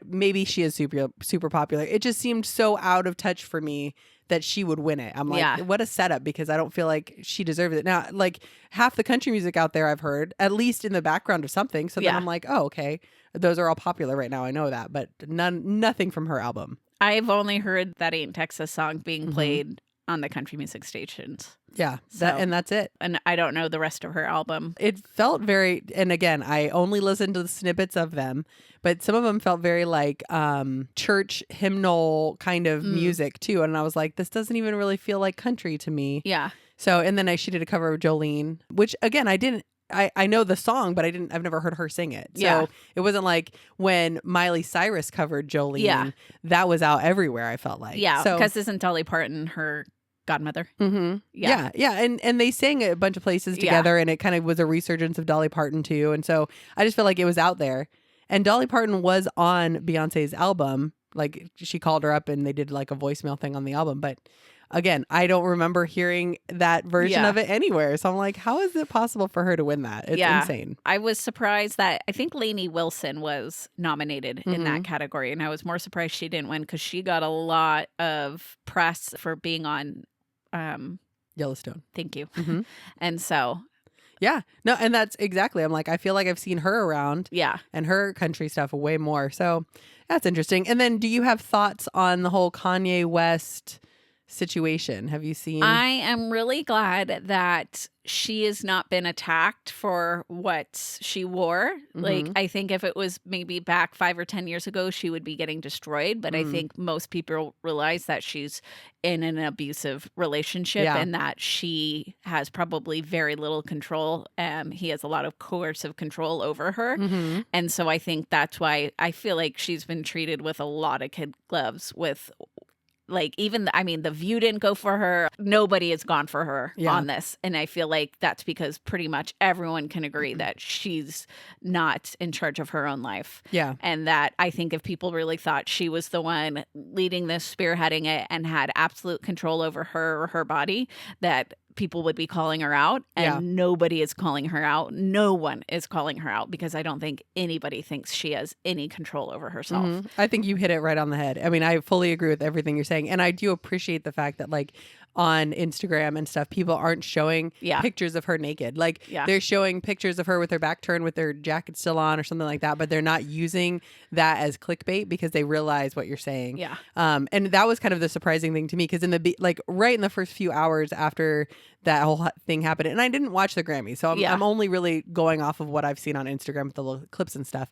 maybe she is super popular. It just seemed so out of touch for me that she would win it. I'm like, what a setup, because I don't feel like she deserves it. Now, like, half the country music out there I've heard, at least in the background of something. So then I'm like, oh, okay. Those are all popular right now. I know that, but nothing from her album. I've only heard That Ain't Texas song being played on the country music stations. Yeah, So, and that's it. And I don't know the rest of her album. It felt very, and again, I only listened to the snippets of them, but some of them felt very like church hymnal kind of music too. And I was like, this doesn't even really feel like country to me. Yeah. So, and then she did a cover of Jolene, which again, I know the song, but I've never heard her sing it. So it wasn't like when Miley Cyrus covered Jolene, that was out everywhere, I felt like. Yeah, so, because isn't Dolly Parton her godmother? Yeah. And they sang a bunch of places together, and it kind of was a resurgence of Dolly Parton too. And so I just feel like it was out there. And Dolly Parton was on Beyonce's album. Like, she called her up and they did like a voicemail thing on the album. But again, I don't remember hearing that version of it anywhere. So I'm like, how is it possible for her to win that? It's insane. I was surprised that I think Lainey Wilson was nominated in that category. And I was more surprised she didn't win, because she got a lot of press for being on Yellowstone. Thank you. And so... Yeah. No, and that's exactly. I'm like, I feel like I've seen her around. Yeah. And her country stuff way more. So that's interesting. And then do you have thoughts on the whole Kanye West situation? Have you seen? I am really glad that she has not been attacked for what she wore. Like, I think if it was maybe back 5 or 10 years ago, she would be getting destroyed. But I think most people realize that she's in an abusive relationship and that she has probably very little control. He has a lot of coercive control over her. And so I think that's why I feel like she's been treated with a lot of kid gloves with... Like, even, The View didn't go for her. Nobody has gone for her on this. And I feel like that's because pretty much everyone can agree that she's not in charge of her own life. Yeah. And that I think if people really thought she was the one leading this, spearheading it, and had absolute control over her or her body, that people would be calling her out, and nobody is calling her out. No one is calling her out, because I don't think anybody thinks she has any control over herself. I think you hit it right on the head. I mean, I fully agree with everything you're saying. And I do appreciate the fact that, like, on Instagram and stuff, people aren't showing pictures of her naked. Like, they're showing pictures of her with her back turned with their jacket still on or something like that, but they're not using that as clickbait because they realize what you're saying. Yeah. And that was kind of the surprising thing to me, because right in the first few hours after that whole thing happened, and I didn't watch the Grammys, so I'm only really going off of what I've seen on Instagram with the little clips and stuff.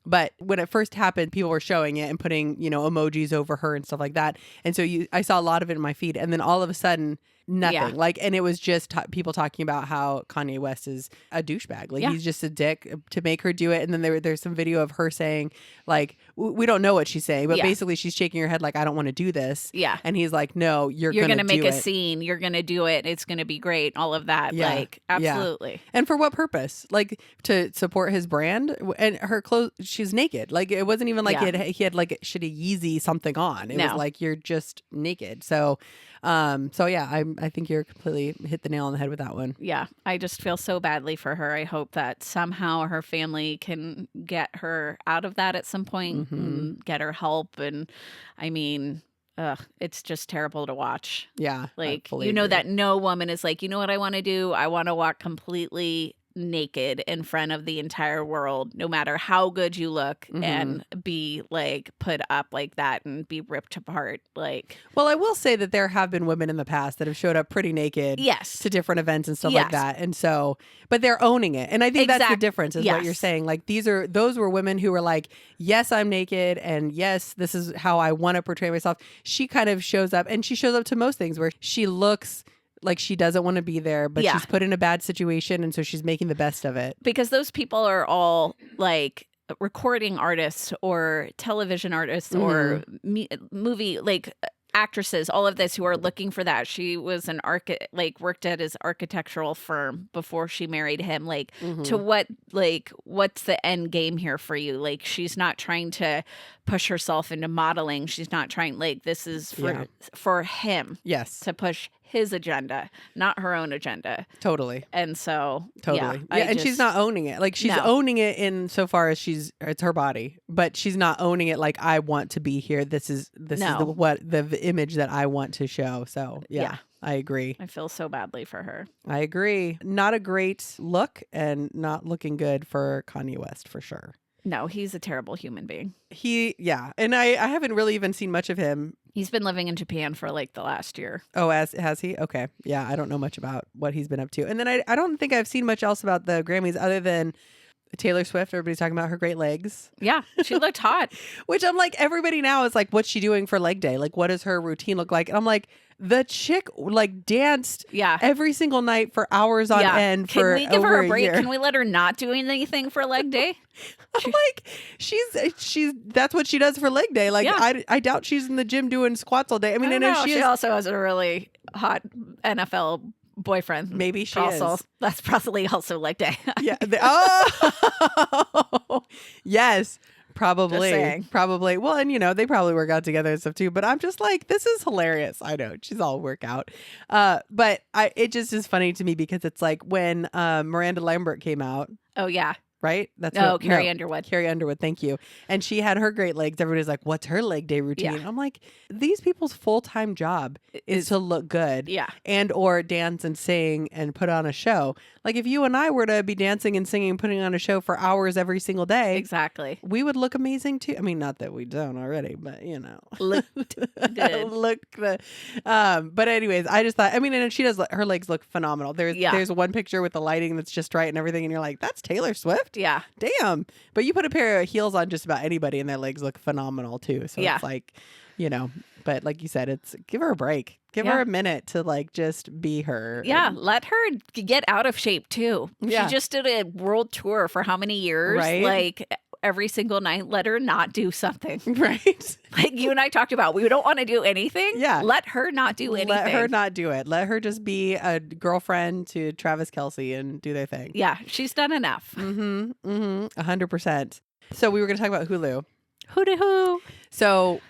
But when it first happened, people were showing it and putting, emojis over her and stuff like that. And so I saw a lot of it in my feed. And then all of a sudden, nothing. Yeah. And it was just people talking about how Kanye West is a douchebag. Like, he's just a dick to make her do it. And then there's some video of her saying, like, we don't know what she's saying, but basically she's shaking her head like, I don't want to do this. Yeah. And he's like, no, you're going to make a scene. You're going to do it. It's going to be great. All of that. Yeah. Like, absolutely. Yeah. And for what purpose? Like, to support his brand? And her clothes, she's naked. Like, it wasn't even like he had like shitty Yeezy something on. It was like, you're just naked. So I think you're completely hit the nail on the head with that one. Yeah. I just feel so badly for her. I hope that somehow her family can get her out of that at some point and get her help. And I mean, it's just terrible to watch. Yeah. Like, that no woman is like, you know what I want to do? I want to walk completely naked in front of the entire world, no matter how good you look, and be like put up like that and be ripped apart. Like, well, I will say that there have been women in the past that have showed up pretty naked to different events and stuff like that. And so, but they're owning it. And I think that's the difference is what you're saying. Like, those were women who were like, yes, I'm naked, and yes, this is how I want to portray myself. She kind of shows up, and she shows up to most things where she looks like she doesn't want to be there, but she's put in a bad situation, and so she's making the best of it. Because those people are all like recording artists or television artists or movie, like actresses, all of this, who are looking for that. She was worked at his architectural firm before she married him. Like, to what's the end game here for you? Like, she's not trying to push herself into modeling. She's not trying, like, this is for him. Yes. To push his agenda, not her own agenda. Totally. And so, totally. Yeah, and she's not owning it. Like, she's owning it in so far as it's her body, but she's not owning it like, I want to be here. This is the image that I want to show. So, yeah. I agree. I feel so badly for her. I agree. Not a great look and not looking good for Kanye West for sure. No, he's a terrible human being. And I haven't really even seen much of him. He's been living in Japan for like the last year. Oh, has he? Okay. Yeah, I don't know much about what he's been up to. And then I don't think I've seen much else about the Grammys other than Taylor Swift. Everybody's talking about her great legs. Yeah, she looked hot. Which I'm like, everybody now is like, what's she doing for leg day? Like, what does her routine look like? And I'm like, the chick like danced every single night for hours on end for over a year. Can we give her a break? Can we let her not do anything for leg day? I'm like, she's that's what she does for leg day. Like, I doubt she's in the gym doing squats all day. I mean, I know she also has a really hot NFL boyfriend. Maybe she is. That's probably also leg day. Yeah. Yes. Probably. Well, and they probably work out together and stuff too. But I'm just like, this is hilarious. I know she's all workout. But it just is funny to me because it's like when Miranda Lambert came out. Oh yeah. Right? Carrie Underwood. Carrie Underwood, thank you. And she had her great legs. Everybody's like, what's her leg day routine? Yeah. I'm like, these people's full-time job is to look good. Yeah. And or dance and sing and put on a show. Like, if you and I were to be dancing and singing and putting on a show for hours every single day. Exactly. We would look amazing too. I mean, not that we don't already, but Looked good. Looked good. But anyways, I just thought, I mean, and she does, her legs look phenomenal. There's one picture with the lighting that's just right and everything. And you're like, that's Taylor Swift? Yeah. Damn. But you put a pair of heels on just about anybody and their legs look phenomenal too. So it's like, but like you said, it's give her a break. Give her a minute to like just be her. Yeah. Let her get out of shape too. Yeah. She just did a world tour for how many years? Right. Like every single night, let her not do something. Right. Like you and I talked about, we don't want to do anything. Yeah. Let her not do anything. Let her not do it. Let her just be a girlfriend to Travis Kelce and do their thing. Yeah. She's done enough. 100%. So we were going to talk about Hulu. Hoo-de-hoo. So,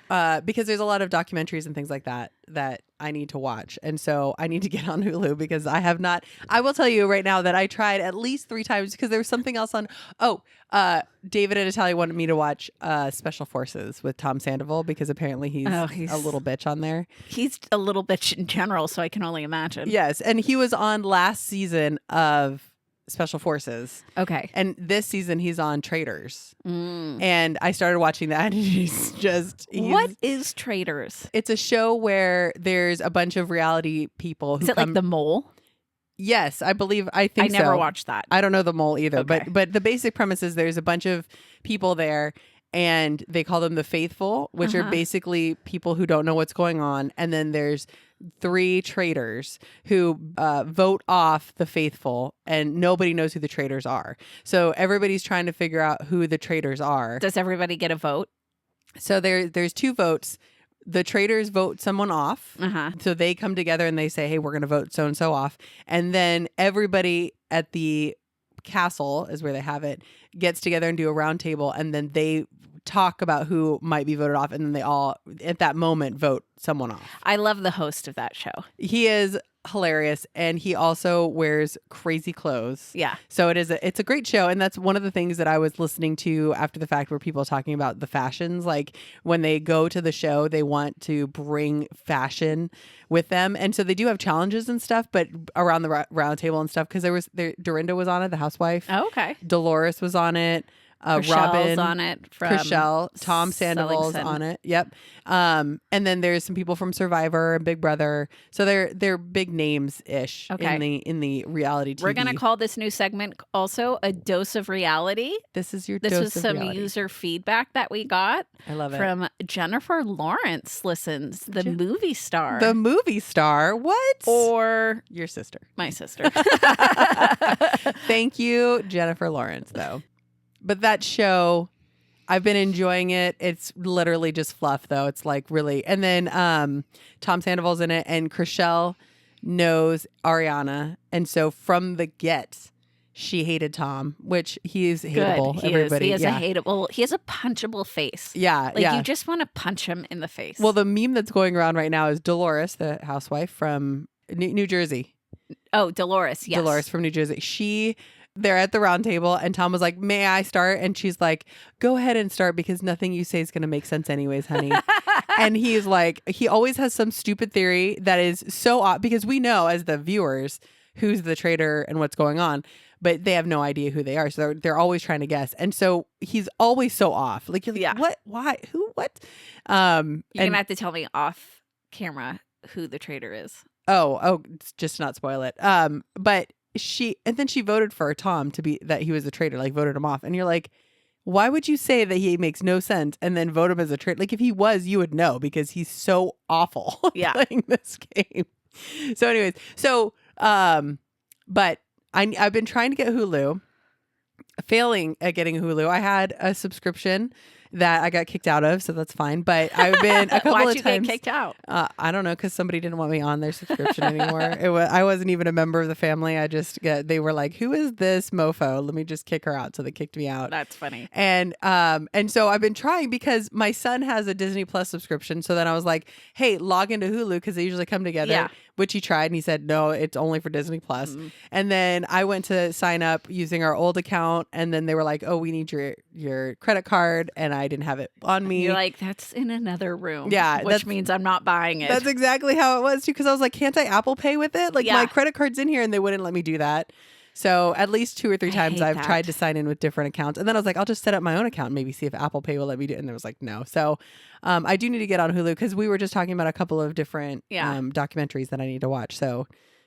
because there's a lot of documentaries and things like that I need to watch. And so I need to get on Hulu because I have not. I will tell you right now that I tried at least 3 times because there was something else on. David and Natalia wanted me to watch Special Forces with Tom Sandoval because apparently he's a little bitch on there. He's a little bitch in general, so I can only imagine. Yes. And he was on last season of Special Forces. Okay. And this season he's on Traitors. And I started watching that and what is Traitors? It's a show where there's a bunch of reality people who Is it like The Mole? Yes, I think so. I never watched that. I don't know The Mole either, Okay. but the basic premise is there's a bunch of people there and they call them the faithful, which are basically people who don't know what's going on. And then there's 3 traitors who vote off the faithful and nobody knows who the traitors are. So everybody's trying to figure out who the traitors are. Does everybody get a vote? So there's 2 votes. The traitors vote someone off. So they come together and they say, hey, we're going to vote so-and-so off. And then everybody at the castle is where they have it, gets together and do a round table. And then they talk about who might be voted off. And then they all, at that moment, vote someone off. I love the host of that show. He is hilarious. And he also wears crazy clothes. Yeah. So it's a great show. And that's one of the things that I was listening to after the fact where people are talking about the fashions. Like when they go to the show, they want to bring fashion with them. And so they do have challenges and stuff, but around the round table and stuff, because Dorinda was on it, the housewife. Oh, okay. Dolores was on it. Robin on it from Chriselle, Tom Sandoval's on it. Yep. And then there's some people from Survivor and Big Brother. So they're big names ish in the reality TV. We're gonna call this new segment also a dose of reality. This is your This dose was of some reality. user feedback that we got. I love it. From Jennifer Lawrence listens, the movie star. The movie star? What? Or your sister. My sister. Thank you, Jennifer Lawrence, though. But that show I've been enjoying it. It's literally just fluff, though. It's like really. And then Tom Sandoval's in it, and Chriselle knows Ariana, and so from the get, she hated Tom, which he is hateable. Good. He is a hateable. He has a punchable face. Yeah, like you just want to punch him in the face. Well, the meme that's going around right now is Dolores, the housewife from New Jersey. Oh, Dolores. Yes, Dolores from New Jersey. They're at the round table, and Tom was like, "May I start?" And she's like, "Go ahead and start, because nothing you say is going to make sense anyways, honey." And he's like, he always has some stupid theory that is so odd, because we know as the viewers who's the traitor and what's going on, but they have no idea who they are. So they're always trying to guess. And so he's always so off. Like, you're like, what? Why? Who? What? You're going to have to tell me off camera who the traitor is. Oh, just to not spoil it. But then she voted for Tom to be that he was a traitor, like voted him off. And you're like, why would you say that he makes no sense and then vote him as a traitor? Like, if he was, you would know, because he's so awful playing this game. So anyways, but I've been trying to get Hulu, failing at getting Hulu. I had a subscription that I got kicked out of, so that's fine. But I've been a couple of times. Why'd you get kicked out? I don't know, because somebody didn't want me on their subscription anymore. I wasn't even a member of the family. They were like, "Who is this mofo? Let me just kick her out." So they kicked me out. That's funny. And so I've been trying, because my son has a Disney Plus subscription. So then I was like, "Hey, log into Hulu," because they usually come together. Yeah. Which he tried, and he said, "No, it's only for Disney Plus." Mm-hmm. And then I went to sign up using our old account, and then they were like, "Oh, we need your credit card," and I didn't have it on me. You're like, "That's in another room." Yeah, which means I'm not buying it. That's exactly how it was too. Because I was like, "Can't I Apple Pay with it?" Like, my credit card's in here, and they wouldn't let me do that. So at least 2 or 3 times I've tried to sign in with different accounts. And then I was like, I'll just set up my own account and maybe see if Apple Pay will let me do it. And there was like, no. So I do need to get on Hulu, because we were just talking about a couple of different documentaries that I need to watch. So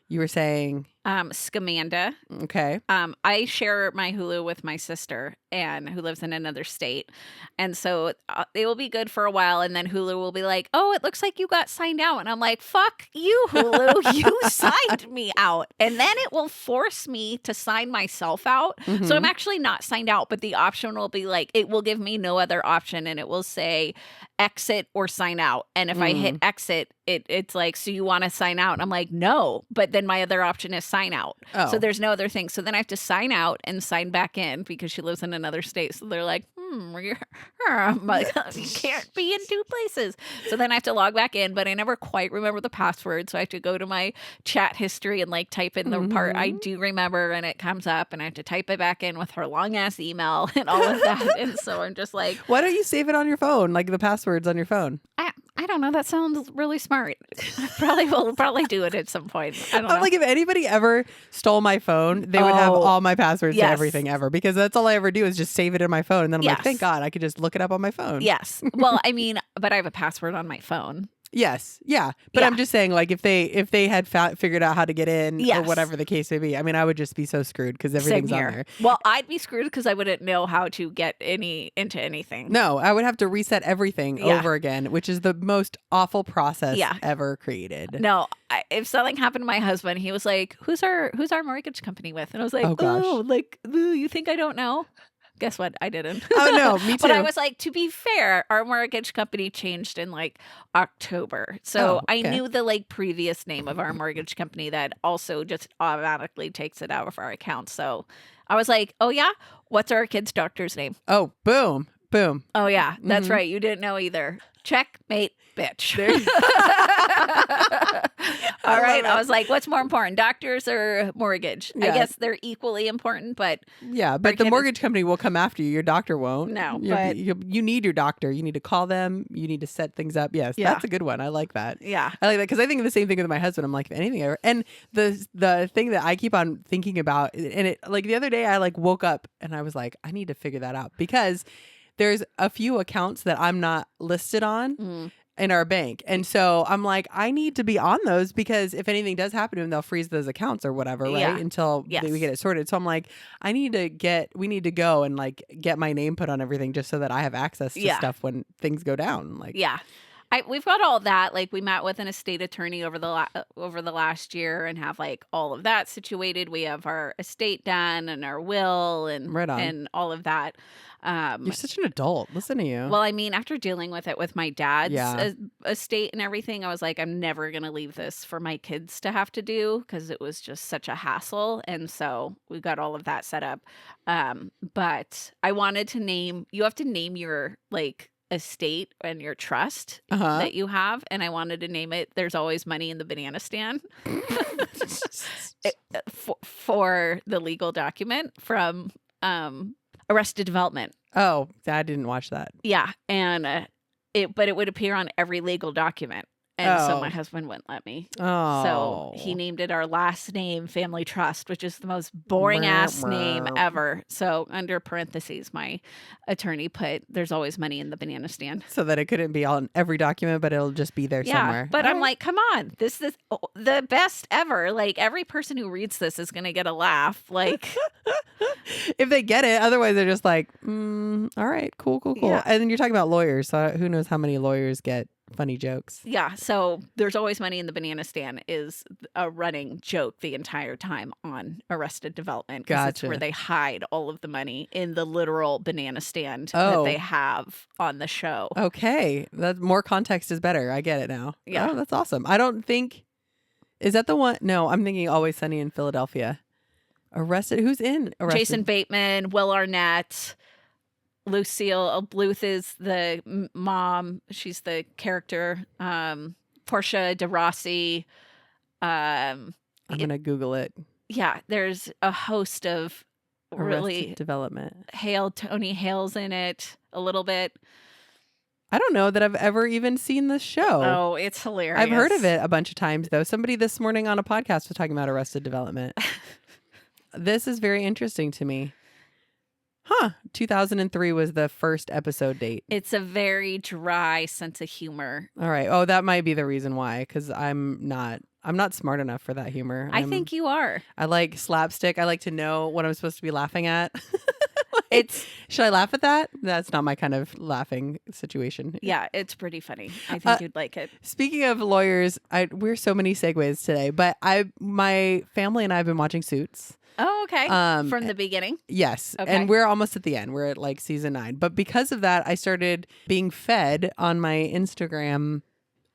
you were saying... Scamanda. Okay. I share my Hulu with my sister, and who lives in another state. And so it will be good for a while, and then Hulu will be like, "Oh, it looks like you got signed out." And I'm like, "Fuck you, Hulu. You signed me out." And then it will force me to sign myself out. Mm-hmm. So I'm actually not signed out, but the option will be like, it will give me no other option, and it will say exit or sign out. And if I hit exit, it's like, "So you want to sign out?" And I'm like, "No." But then my other option is sign out. Oh. So there's no other thing. So then I have to sign out and sign back in, because she lives in another state. So they're like, I'm like, you can't be in 2 places. So then I have to log back in, but I never quite remember the password. So I have to go to my chat history and like type in the part I do remember, and it comes up, and I have to type it back in with her long ass email and all of that. And so I'm just like, why don't you save it on your phone? Like the passwords on your phone? I don't know. That sounds really smart. I will probably do it at some point. I don't know. Like, if anybody ever stole my phone, they would have all my passwords to everything ever, because that's all I ever do is just save it in my phone. And then I'm like, thank God, I could just look it up on my phone. Yes. Well, I mean, but I have a password on my phone. Yes. Yeah. But I'm just saying, like, if they had figured out how to get in or whatever the case may be, I mean, I would just be so screwed, because everything's on there. Well, I'd be screwed because I wouldn't know how to get into anything. No, I would have to reset everything over again, which is the most awful process ever created. No, if something happened to my husband, he was like, who's our mortgage company with? And I was like, you think I don't know? Guess what? I didn't. Oh, no, me too. But I was like, to be fair, our mortgage company changed in like October. So I knew the like previous name of our mortgage company that also just automatically takes it out of our account. So I was like, oh, yeah? What's our kid's doctor's name? Oh, boom. Boom. Oh, yeah. That's right. You didn't know either. Checkmate, bitch. All right. I was like, what's more important, doctors or mortgage? I guess they're equally important, but... Yeah, but the mortgage company will come after you. Your doctor won't. No, you need your doctor. You need to call them. You need to set things up. Yes, that's a good one. I like that. Yeah. I like that, because I think the same thing with my husband. I'm like, if anything ever... And the thing that I keep on thinking about, and it, like, the other day I like woke up and I was like, I need to figure that out, because there's a few accounts that I'm not listed on in our bank. And so I'm like, I need to be on those, because if anything does happen to them, they'll freeze those accounts or whatever, right? Until we get it sorted. So I'm like, we need to go and like get my name put on everything, just so that I have access to stuff when things go down. Like, We've got all that. Like we met with an estate attorney over the last year and have like all of that situated. We have our estate done and our will and Right on. and all of that. You're such an adult. Listen to you. Well, I mean, after dealing with it with my dad's Yeah. estate and everything, I was like, I'm never going to leave this for my kids to have to do because it was just such a hassle. And so we got all of that set up. But I wanted to you have to name your like estate and your trust that you have. And I wanted to name it There's Always Money in the Banana Stand for the legal document from Arrested Development. Oh, I didn't watch that. Yeah, and it would appear on every legal document, and so Oh. my husband wouldn't let me. Oh. So he named it our last name, Family Trust, which is the most boring ass name ever. So under parentheses, my attorney put There's Always Money in the Banana Stand. So that it couldn't be on every document, but it'll just be there somewhere. But All I'm right. like, come on, this is the best ever. Like every person who reads this is gonna get a laugh. Like if they get it, otherwise they're just like, all right, cool. Yeah. And then you're talking about lawyers, so who knows how many lawyers get funny jokes. Yeah, so There's Always Money in the Banana Stand is a running joke the entire time on Arrested Development. Because it's Gotcha. where they hide all of the money in the literal banana stand Oh. that they have on the show. Okay, that more context is better. I get it now. Yeah. Oh, that's awesome. I don't think, is that the one? No, I'm thinking Always Sunny in Philadelphia. Arrested. Who's in Arrested? Jason Bateman, Will Arnett, Lucille Bluth is the mom. She's the character. Portia de Rossi. I'm gonna Google it. Yeah, there's a host of really Arrested Development. Tony Hale's in it a little bit. I don't know that I've ever even seen this show. Oh, it's hilarious. I've heard of it a bunch of times, though. Somebody this morning on a podcast was talking about Arrested Development. This is very interesting to me. 2003 was the first episode date. It's a very dry sense of humor. All right. Oh, that might be the reason why, because I'm not smart enough for that humor. I think you are. I like slapstick. I like to know what I'm supposed to be laughing at. Should I laugh at that? That's not my kind of laughing situation. Yeah, it's pretty funny. I think you'd like it. Speaking of lawyers, we're so many segues today, but my family and I have been watching Suits. Oh, okay. From the beginning? Yes. Okay. And we're almost at the end. We're at like season 9. But because of that, I started being fed on my Instagram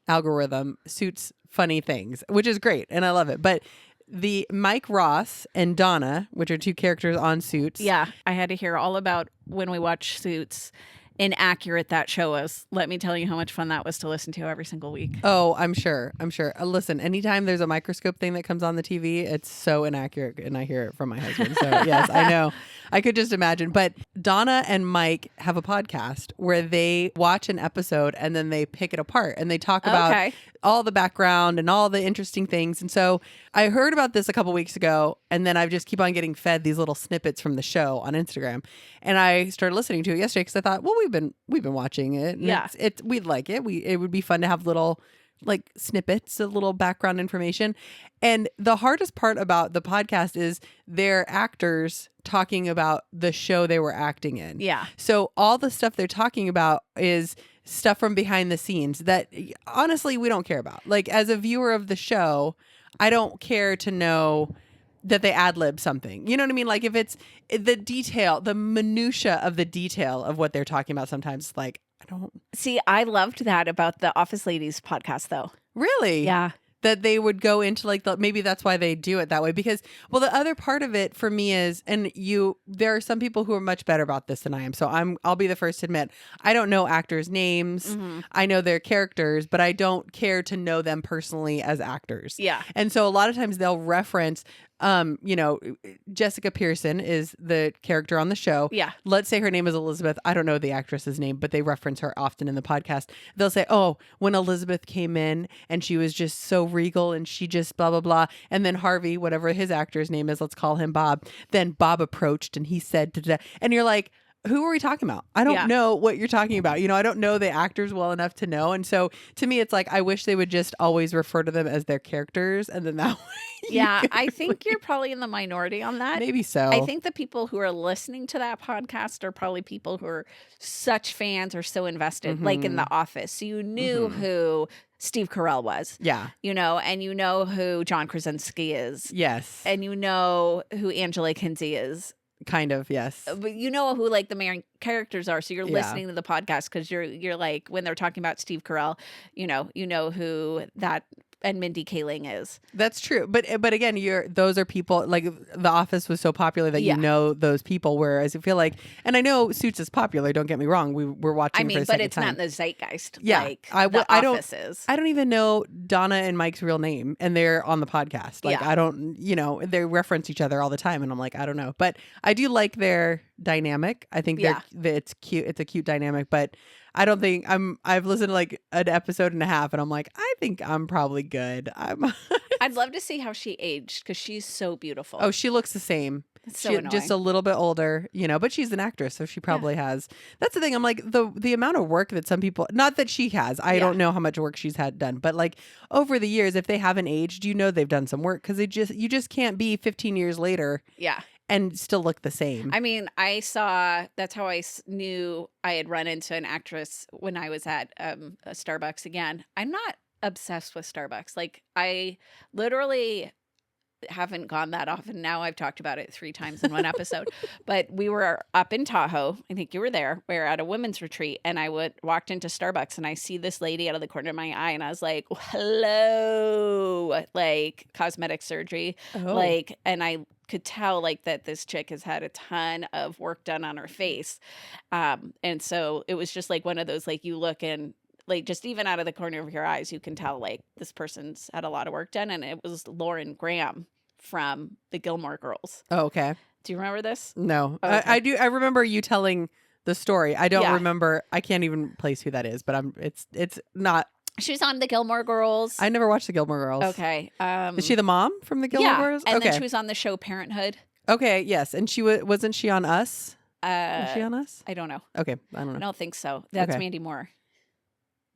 algorithm Suits funny things, which is great. And I love it. But the Mike Ross and Donna, which are 2 characters on Suits. Yeah. I had to hear all about when we watched Suits. Inaccurate that show was. Let me tell you how much fun that was to listen to every single week. Oh, I'm sure. Listen, anytime there's a microscope thing that comes on the TV, it's so inaccurate, and I hear it from my husband. So yes, I know. I could just imagine. But Donna and Mike have a podcast where they watch an episode and then they pick it apart and they talk about all the background and all the interesting things. And so I heard about this a couple weeks ago, and then I just keep on getting fed these little snippets from the show on Instagram. And I started listening to it yesterday because I thought, well, we've been watching it. And Yeah. we'd like it. It would be fun to have little like snippets, a little background information. And the hardest part about the podcast is they're actors talking about the show they were acting in. Yeah. So all the stuff they're talking about is stuff from behind the scenes that honestly we don't care about. Like as a viewer of the show, I don't care to know that they ad-lib something. You know what I mean? Like if it's the detail, the minutia of the detail of what they're talking about sometimes, like I don't... See, I loved that about the Office Ladies podcast, though. Really? Yeah. That they would go into like maybe that's why they do it that way, because well the other part of it for me is, and there are some people who are much better about this than I am, so I'll be the first to admit I don't know actors' names. Mm-hmm. I know their characters, but I don't care to know them personally as actors. Yeah. And so a lot of times they'll reference Jessica Pearson is the character on the show. Yeah. Let's say her name is Elizabeth. I don't know the actress's name, but they reference her often in the podcast. They'll say, oh, when Elizabeth came in and she was just so regal and she just blah, blah, blah. And then Harvey, whatever his actor's name is, let's call him Bob. Then Bob approached and he said, da-da-da. And you're like, who are we talking about? I don't know what you're talking about. I don't know the actors well enough to know. And so to me, it's like, I wish they would just always refer to them as their characters. And then that way. Yeah, I think you're probably in the minority on that. Maybe so. I think the people who are listening to that podcast are probably people who are such fans or so invested, like in The Office. So you knew who Steve Carell was. Yeah. And you know who John Krasinski is. Yes. And you know who Angela Kinsey is. Kind of, yes. But you know who like the main characters are, so you're listening to the podcast because you're like, when they're talking about Steve Carell, you know who that and Mindy Kaling is. That's true. But again, those are people, like The Office was so popular that you know those people, whereas I feel like, and I know Suits is popular, don't get me wrong, we're watching for the second time. But it's not the zeitgeist like I Office is. I don't even know Donna and Mike's real name, and they're on the podcast. Like I don't, they reference each other all the time, and I'm like, I don't know. But I do like their dynamic. I think it's cute. It's a cute dynamic, but I don't think I've listened to like an episode and a half and I'm like, I think I'm probably good. I'd love to see how she aged because she's so beautiful. Oh, she looks the same. It's so annoying. Just a little bit older, but she's an actress, so she probably has. That's the thing. I'm like, the amount of work that some people, not that she has, I don't know how much work she's had done, but like over the years, if they haven't aged, they've done some work because you just can't be 15 years later. Yeah. And still look the same. I mean, that's how I knew I had run into an actress when I was at a Starbucks again. I'm not obsessed with Starbucks. Like, I literally haven't gone that often. Now I've talked about it 3 times in one episode. But we were up in Tahoe. I think you were there. We were at a women's retreat. And I walked into Starbucks and I see this lady out of the corner of my eye. And I was like, hello, like cosmetic surgery. Like, and I could tell like that this chick has had a ton of work done on her face. And so it was just like one of those, like you look and like just even out of the corner of your eyes, you can tell like this person's had a lot of work done. And it was Lauren Graham from the Gilmore Girls. Oh, okay. Do you remember this? No. Oh, okay. I do. I remember you telling the story. I don't remember. I can't even place who that is, but it's not. She's on the Gilmore Girls. I never watched the Gilmore Girls. Okay. Is she the mom from the Gilmore Girls? And then she was on the show Parenthood. Okay, yes. And she wasn't she on Us? Was she on Us? I don't know. Okay, I don't know. I don't think so. That's Mandy Moore.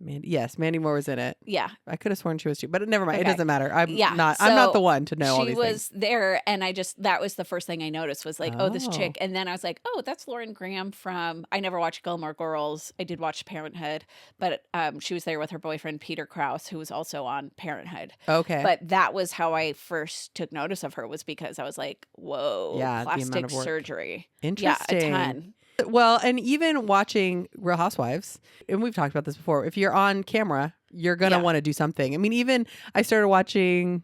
Mandy Moore was in it. Yeah. I could have sworn she was too, but never mind. Okay. It doesn't matter. I'm not So the one to know all these she things. was there, and that was the first thing I noticed was like, oh, this chick. And then I was like, oh, that's Lauren Graham from, I never watched Gilmore Girls. I did watch Parenthood, but she was there with her boyfriend, Peter Krause, who was also on Parenthood. Okay. But that was how I first took notice of her, was because I was like, whoa, plastic surgery. Interesting. Yeah, a ton. Well, and even watching Real Housewives, and we've talked about this before, if you're on camera, you're going to want to do something. I mean, even I started watching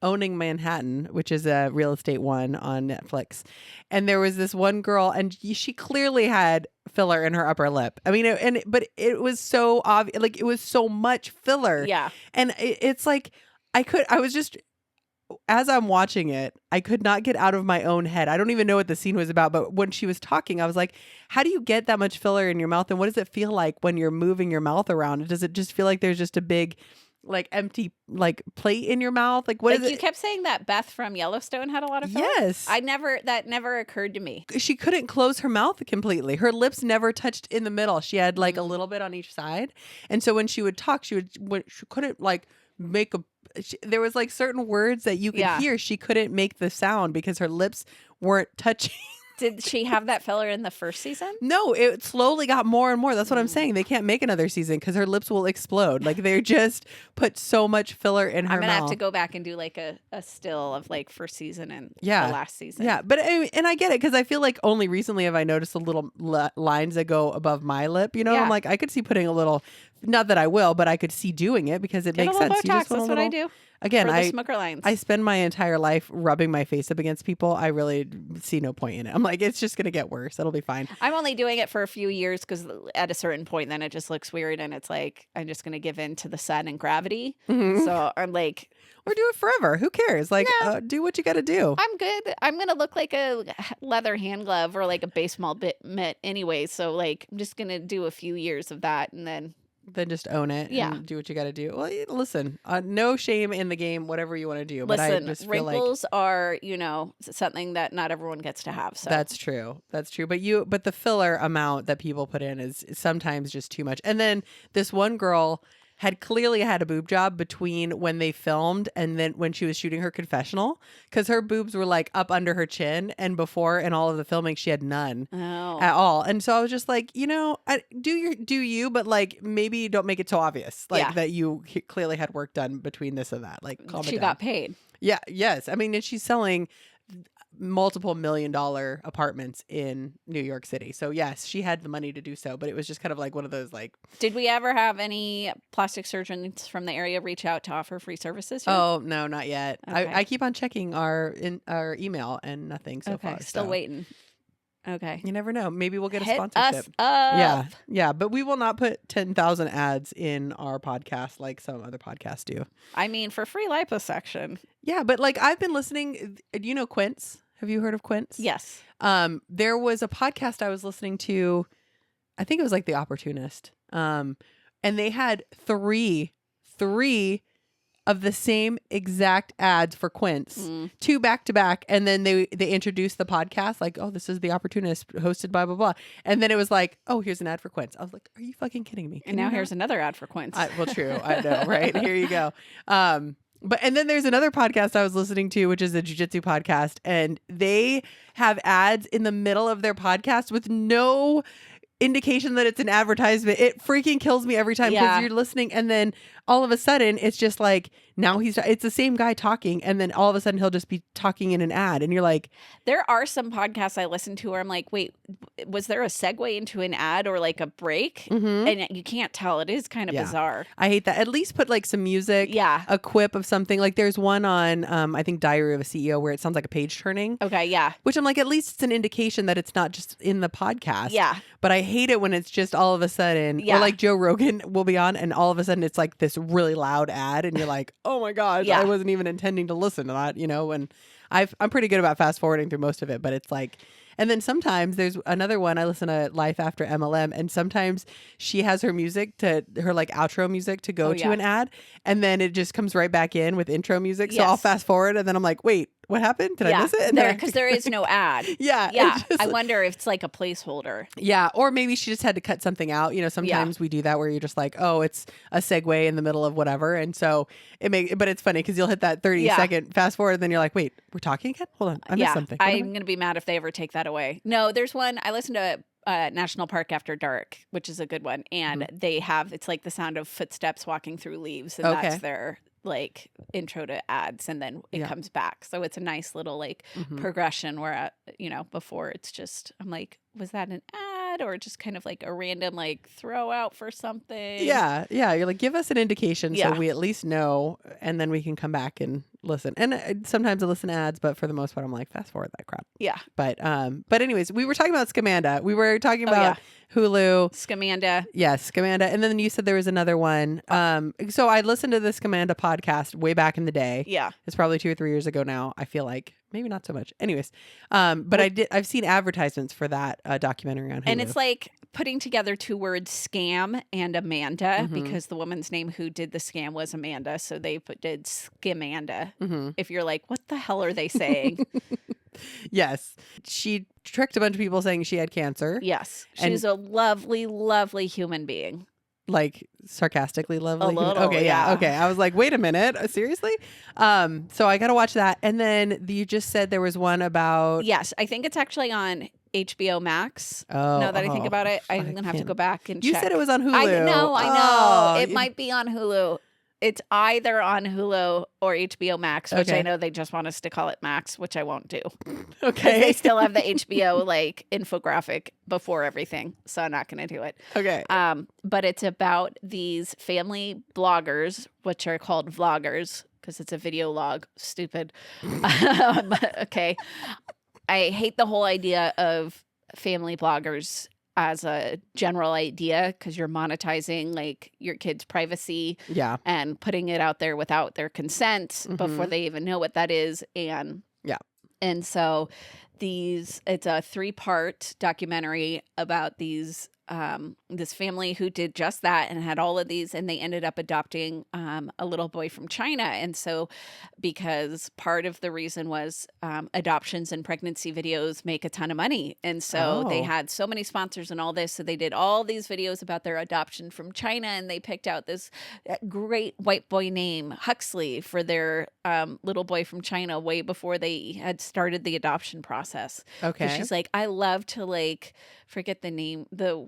Owning Manhattan, which is a real estate one on Netflix. And there was this one girl, and she clearly had filler in her upper lip. I mean, but it was so obvious, like it was so much filler. Yeah. And it's like, as I'm watching it, I could not get out of my own head. I don't even know what the scene was about, but when she was talking, I was like, how do you get that much filler in your mouth? And what does it feel like when you're moving your mouth around? Does it just feel like there's just a big, like empty, like plate in your mouth? Like what is it? You kept saying that Beth from Yellowstone had a lot of filler? Yes. That never occurred to me. She couldn't close her mouth completely. Her lips never touched in the middle. She had like a little bit on each side. And so when she would talk, she couldn't like make there was like certain words that you could hear. She couldn't make the sound because her lips weren't touching. Did she have that filler in the first season? No, it slowly got more and more. That's what I'm saying. They can't make another season because her lips will explode. Like they just put so much filler in her mouth. I'm going to have to go back and do like a still of like first season and the last season. Yeah, but and I get it because I feel like only recently have I noticed the little lines that go above my lip. You know, I'm like, I could see putting a little, not that I will, but I could see doing it because it makes sense. Botox, that's what I do. Again, for the smoker lines. I spend my entire life rubbing my face up against people. I really see no point in it. I'm like, it's just going to get worse. It'll be fine. I'm only doing it for a few years because at a certain point, then it just looks weird. And it's like, I'm just going to give in to the sun and gravity. Mm-hmm. So I'm like... Or do it forever. Who cares? Like, do what you got to do. I'm good. I'm going to look like a leather hand glove or like a baseball mitt anyway. So like, I'm just going to do a few years of that and then then just own it Yeah. and do what you got to do. Well, listen, no shame in the game, whatever you want to do. But Listen, I just feel like wrinkles are, something that not everyone gets to have. So that's true. That's true. But the filler amount that people put in is sometimes just too much. And then this one girl had clearly had a boob job between when they filmed and then when she was shooting her confessional, because her boobs were like up under her chin, and before in all of the filming she had none at all. And so I was just like, do you, but like maybe don't make it so obvious, like that you clearly had work done between this and that. Like calm it she down. got paid. Yeah. Yes. I mean, and she's selling multiple $1 million apartments in New York City. So yes, she had the money to do so, but it was just kind of like one of those like. Did we ever have any plastic surgeons from the area reach out to offer free services here? Oh no, not yet. Okay. I keep on checking our email and nothing so far. Still waiting. Okay. You never know. Maybe we'll get a Hit sponsorship. us up. Yeah. But we will not put 10,000 ads in our podcast like some other podcasts do. I mean, for free liposuction. Yeah, but like I've been listening. Do you know Quince? Have you heard of Quince? Yes. There was a podcast I was listening to. I think it was like The Opportunist. And they had three of the same exact ads for Quince, 2 back to back, and then they introduced the podcast like, oh, this is The Opportunist hosted by blah blah, and then it was like, oh, here's an ad for Quince. I was like, are you fucking kidding me? And now here's another ad for Quince. Well, true, I know, right? Here you go. And then there's another podcast I was listening to, which is a jiu-jitsu podcast, and they have ads in the middle of their podcast with no indication that it's an advertisement. It freaking kills me every time because you're listening, and then all of a sudden it's just like now it's the same guy talking, and then all of a sudden he'll just be talking in an ad, and you're like, there are some podcasts I listen to where I'm like, wait, was there a segue into an ad or like a break? And you can't tell. It is kind of bizarre. I hate that. At least put like some music, a quip of something. Like there's one on I think Diary of a CEO where it sounds like a page turning. Okay, yeah. Which I'm like, at least it's an indication that it's not just in the podcast. Yeah. But I hate it when it's just all of a sudden, or like Joe Rogan will be on and all of a sudden it's like this really loud ad and you're like, oh my gosh, I wasn't even intending to listen to that, and I'm pretty good about fast forwarding through most of it, but it's like, and then sometimes there's another one. I listen to Life After MLM, and sometimes she has her music her like outro music to go to an ad, and then it just comes right back in with intro music. So I'll fast forward, and then I'm like, wait, what happened? Did I miss it? Because there is no ad. Yeah. I wonder if it's like a placeholder. Yeah. Or maybe she just had to cut something out. Sometimes we do that where you're just like, oh, it's a segue in the middle of whatever. And so but it's funny because you'll hit that 30-second fast forward, and then you're like, wait, we're talking again? Hold on. I missed something. I'm going to be mad if they ever take that away. No, there's one. I listened to National Park After Dark, which is a good one. And it's like the sound of footsteps walking through leaves. And that's their like intro to ads, and then it comes back. So it's a nice little like progression where, before it's just, I'm like, was that an ad or just kind of like a random like throw out for something? Yeah. You're like, give us an indication so we at least know, and then we can come back and listen. And sometimes I listen to ads, but for the most part, I'm like, fast forward that crap. Yeah. But anyways, we were talking about Scamanda. We were talking about Hulu. Scamanda. Yes, Scamanda. And then you said there was another one. So I listened to the Scamanda podcast way back in the day. Yeah. It's probably 2 or 3 years ago now. I feel like maybe not so much. Anyways, but I've seen advertisements for that documentary on Hulu. And it's like putting together 2 words, scam and Amanda, because the woman's name who did the scam was Amanda. So they did Scamanda. If you're like, what the hell are they saying? Yes. She tricked a bunch of people saying she had cancer. Yes. She's a lovely, lovely human being. Like sarcastically lovely. A little, okay, yeah. Okay. I was like, wait a minute, seriously? So I gotta watch that. And then you just said there was one about Yes, I think it's actually on HBO Max. Now that I think about it, I'm gonna have to go back and check. You said it was on Hulu. I know. It might be on Hulu. It's either on Hulu or HBO Max, which I know they just want us to call it Max, which I won't do. Okay. They still have the HBO like infographic before everything, so I'm not going to do it. Okay. But it's about these family bloggers, which are called vloggers because it's a video log. Stupid. Okay. I hate the whole idea of family bloggers as a general idea because you're monetizing like your kids' privacy and putting it out there without their consent before they even know what that is. And so it's a 3-part documentary about these this family who did just that and had all of these, and they ended up adopting a little boy from China. And so, because part of the reason was adoptions and pregnancy videos make a ton of money. And so they had so many sponsors and all this. So they did all these videos about their adoption from China, and they picked out this great white boy name, Huxley, for their little boy from China way before they had started the adoption process. Okay. She's like, I love to like forget the name,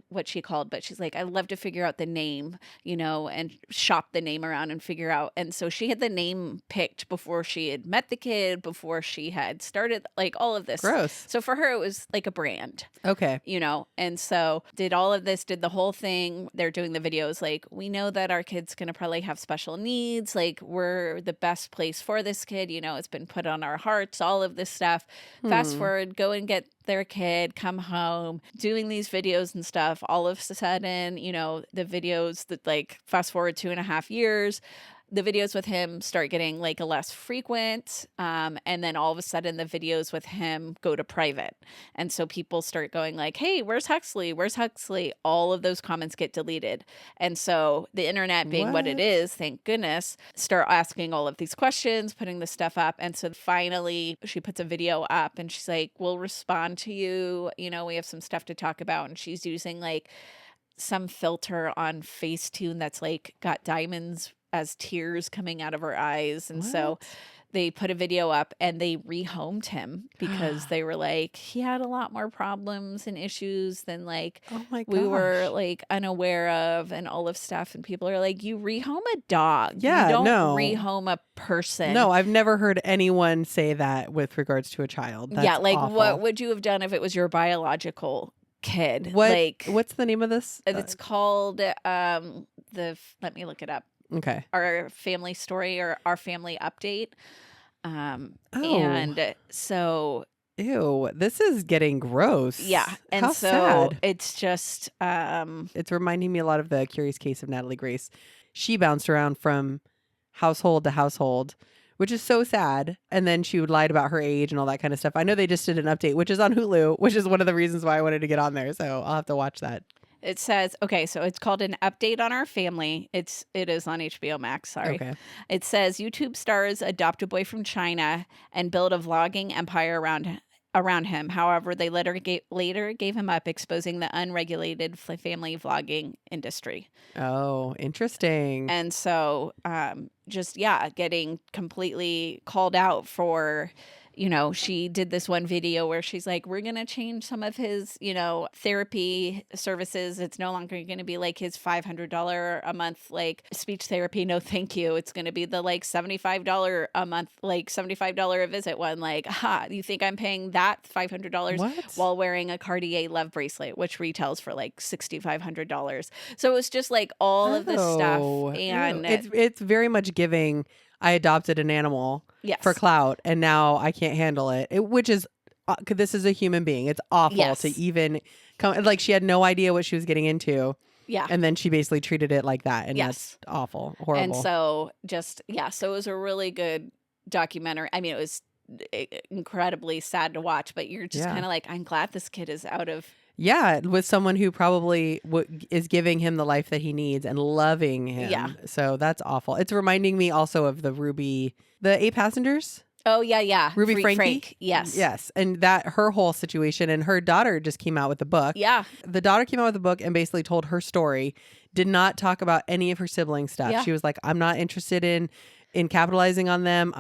what she called, but she's like, I love to figure out the name, you know, and shop the name around and figure out. And so she had the name picked before she had met the kid, before she had started, like all of this. Gross. So for her, it was like a brand. Okay. You know, and so did all of this, did the whole thing. They're doing the videos like, we know that our kid's going to probably have special needs. Like, we're the best place for this kid. You know, it's been put on our hearts, all of this stuff. Fast forward, go and get their kid, come home, doing these videos and stuff. All of a sudden, you know, the videos that like fast forward 2.5 years, the videos with him start getting like a less frequent. And then all of a sudden the videos with him go to private. And so people start going like, hey, where's Huxley? Where's Huxley? All of those comments get deleted. And so the internet being what it is, thank goodness, start asking all of these questions, putting this stuff up. And so finally she puts a video up and she's like, we'll respond to you. You know, we have some stuff to talk about. And she's using like some filter on Facetune that's like got diamonds as tears coming out of her eyes. And so they put a video up and they rehomed him because they were like, he had a lot more problems and issues than like we were like unaware of and all of stuff. And people are like, you rehome a dog. Yeah, you don't no. rehome a person. No, I've never heard anyone say that with regards to a child. That's yeah, like awful. what would you have done if it was your biological kid? What's the name of this? It's called let me look it up. Okay. Our family story or our family update. And so ew, this is getting gross. Yeah. And How so sad. it's just It's reminding me a lot of the Curious Case of Natalie Grace. She bounced around from household to household, which is so sad. And then she would lie about her age and all that kind of stuff. I know they just did an update, which is on Hulu, which is one of the reasons why I wanted to get on there. So I'll have to watch that. it says, okay, so it's called An Update on Our Family. It is on HBO Max, sorry. Okay. It says YouTube stars adopt a boy from China and build a vlogging empire around him. However, they later gave him up, exposing the unregulated family vlogging industry. Oh, interesting. And so getting completely called out for, you know, she did this one video where she's like, we're going to change some of his, you know, therapy services. It's no longer going to be like his $500 a month, like speech therapy. No, thank you. It's going to be the like $75 a month, like $75 a visit one. Like, you think I'm paying that $500 while wearing a Cartier love bracelet, which retails for like $6,500. So it was just like all of this stuff. And it's very much giving. I adopted an animal for clout and now I can't handle it. Which is, this is a human being. It's awful to even come, like she had no idea what she was getting into. Yeah. And then she basically treated it like that. And that's awful, horrible. And so so it was a really good documentary. I mean, it was incredibly sad to watch, but you're just kind of like, I'm glad this kid is out of. Yeah, with someone who probably is giving him the life that he needs and loving him. Yeah. So that's awful. It's reminding me also of the 8 Passengers. Oh, yeah. Ruby Franke? Frank. Yes. Yes. And that her whole situation, and her daughter just came out with a book. Yeah. The daughter came out with a book and basically told her story, did not talk about any of her sibling stuff. Yeah. She was like, I'm not interested in capitalizing on them.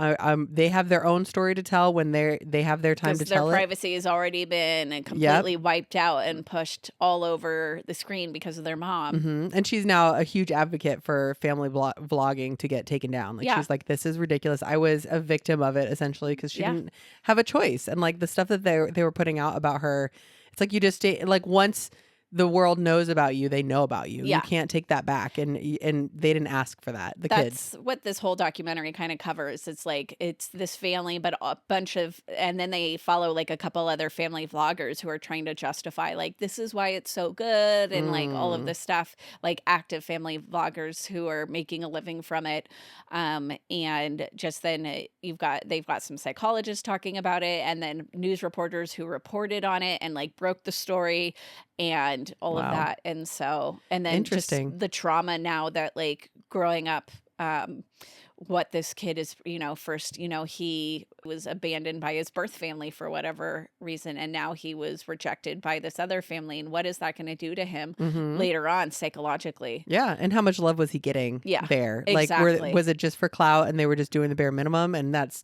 They have their own story to tell when they have their time to tell it. Their privacy has already been completely wiped out and pushed all over the screen because of their mom. Mm-hmm. And she's now a huge advocate for family vlogging to get taken down. Like she's like, this is ridiculous. I was a victim of it essentially because she didn't have a choice. And like the stuff that they were putting out about her, it's like you just stay like once the world knows about you, they know about you. Yeah. You can't take that back. And they didn't ask for that. That's what this whole documentary kind of covers. It's like, it's this family, but a bunch of, and then they follow like a couple other family vloggers who are trying to justify like, this is why it's so good. And like all of this stuff, like active family vloggers who are making a living from it. And just then they've got some psychologists talking about it and then news reporters who reported on it and like broke the story. and all of Wow. that. And so, and then just Interesting. the trauma now that like growing up, what this kid is, first, he was abandoned by his birth family for whatever reason. And now he was rejected by this other family. And what is that going to do to him later on psychologically? Yeah. And how much love was he getting there? Exactly. Like, was it just for clout and they were just doing the bare minimum? And that's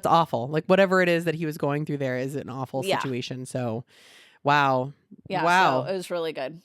awful. Like, whatever it is that he was going through there is an awful situation. So, wow. Yeah. Wow. So it was really good.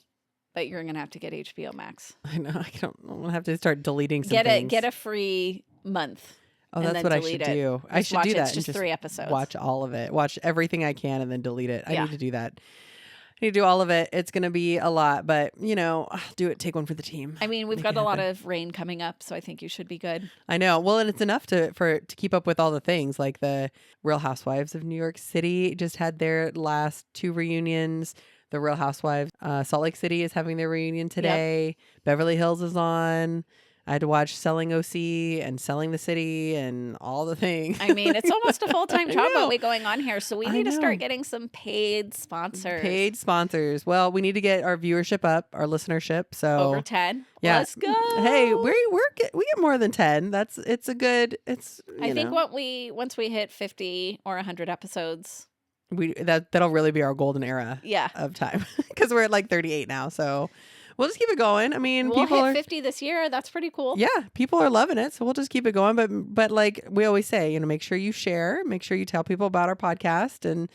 But you're going to have to get HBO Max. I know. I'm going to have to start deleting some things. Get a free month. Oh, that's what I should do. I should do that. It's just 3 episodes. Watch all of it. Watch everything I can and then delete it. I need to do that. I need to do all of it. It's going to be a lot, but I'll do it. Take one for the team. I mean, we've got a lot of rain coming up, so I think you should be good. I know. Well, and it's enough to keep up with all the things, like the Real Housewives of New York City just had their last 2 reunions. The Real Housewives, Salt Lake City is having their reunion today. Beverly Hills is on. I had to watch Selling OC and Selling the City and all the things. I mean, it's almost a full-time job what we're going on here. So we need to start getting some paid sponsors. Well, we need to get our viewership up, our listenership. So over 10. Yeah. Let's go. Hey, we get more than 10. I think once we hit 50 or 100 episodes, that'll really be our golden era of time, because we're at like 38 now. So we'll just keep it going. I mean, we'll people hit 50 this year. That's pretty cool. Yeah, people are loving it. So we'll just keep it going. But like we always say, make sure you share, make sure you tell people about our podcast, and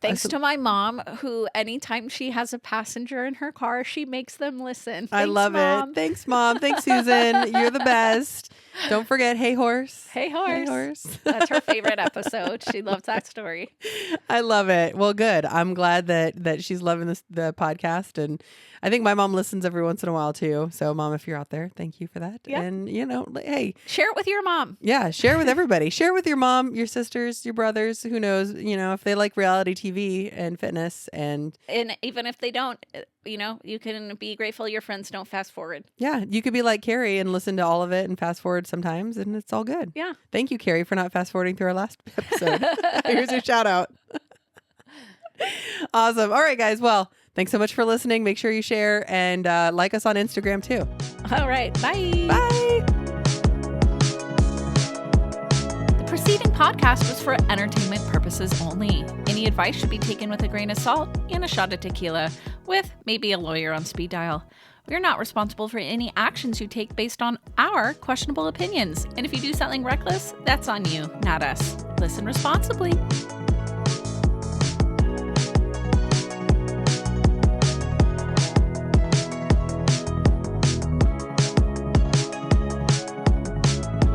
Thanks to my mom, who anytime she has a passenger in her car, she makes them listen. I love it. Thanks, Mom. Thanks, Susan. You're the best. Don't forget, Hey Horse. Hey Horse. Hey Horse. That's her favorite episode. She loves that story. I love it. Well, good. I'm glad that she's loving the podcast. And I think my mom listens every once in a while too. So Mom, if you're out there, thank you for that. Yeah. And hey. Share it with your mom. Yeah. Share with everybody. Share with your mom, your sisters, your brothers, who knows, if they like reality TV and fitness. And even if they don't, you can be grateful your friends don't fast forward. Yeah. You could be like Carrie and listen to all of it and fast forward sometimes, and it's all good. Yeah. Thank you, Carrie, for not fast forwarding through our last episode. Here's your shout out. Awesome. All right, guys. Well, thanks so much for listening. Make sure you share and like us on Instagram too. All right. Bye. Bye. The preceding podcast was for entertainment purposes only. Any advice should be taken with a grain of salt and a shot of tequila, with maybe a lawyer on speed dial. We are not responsible for any actions you take based on our questionable opinions. And if you do something reckless, that's on you, not us. Listen responsibly.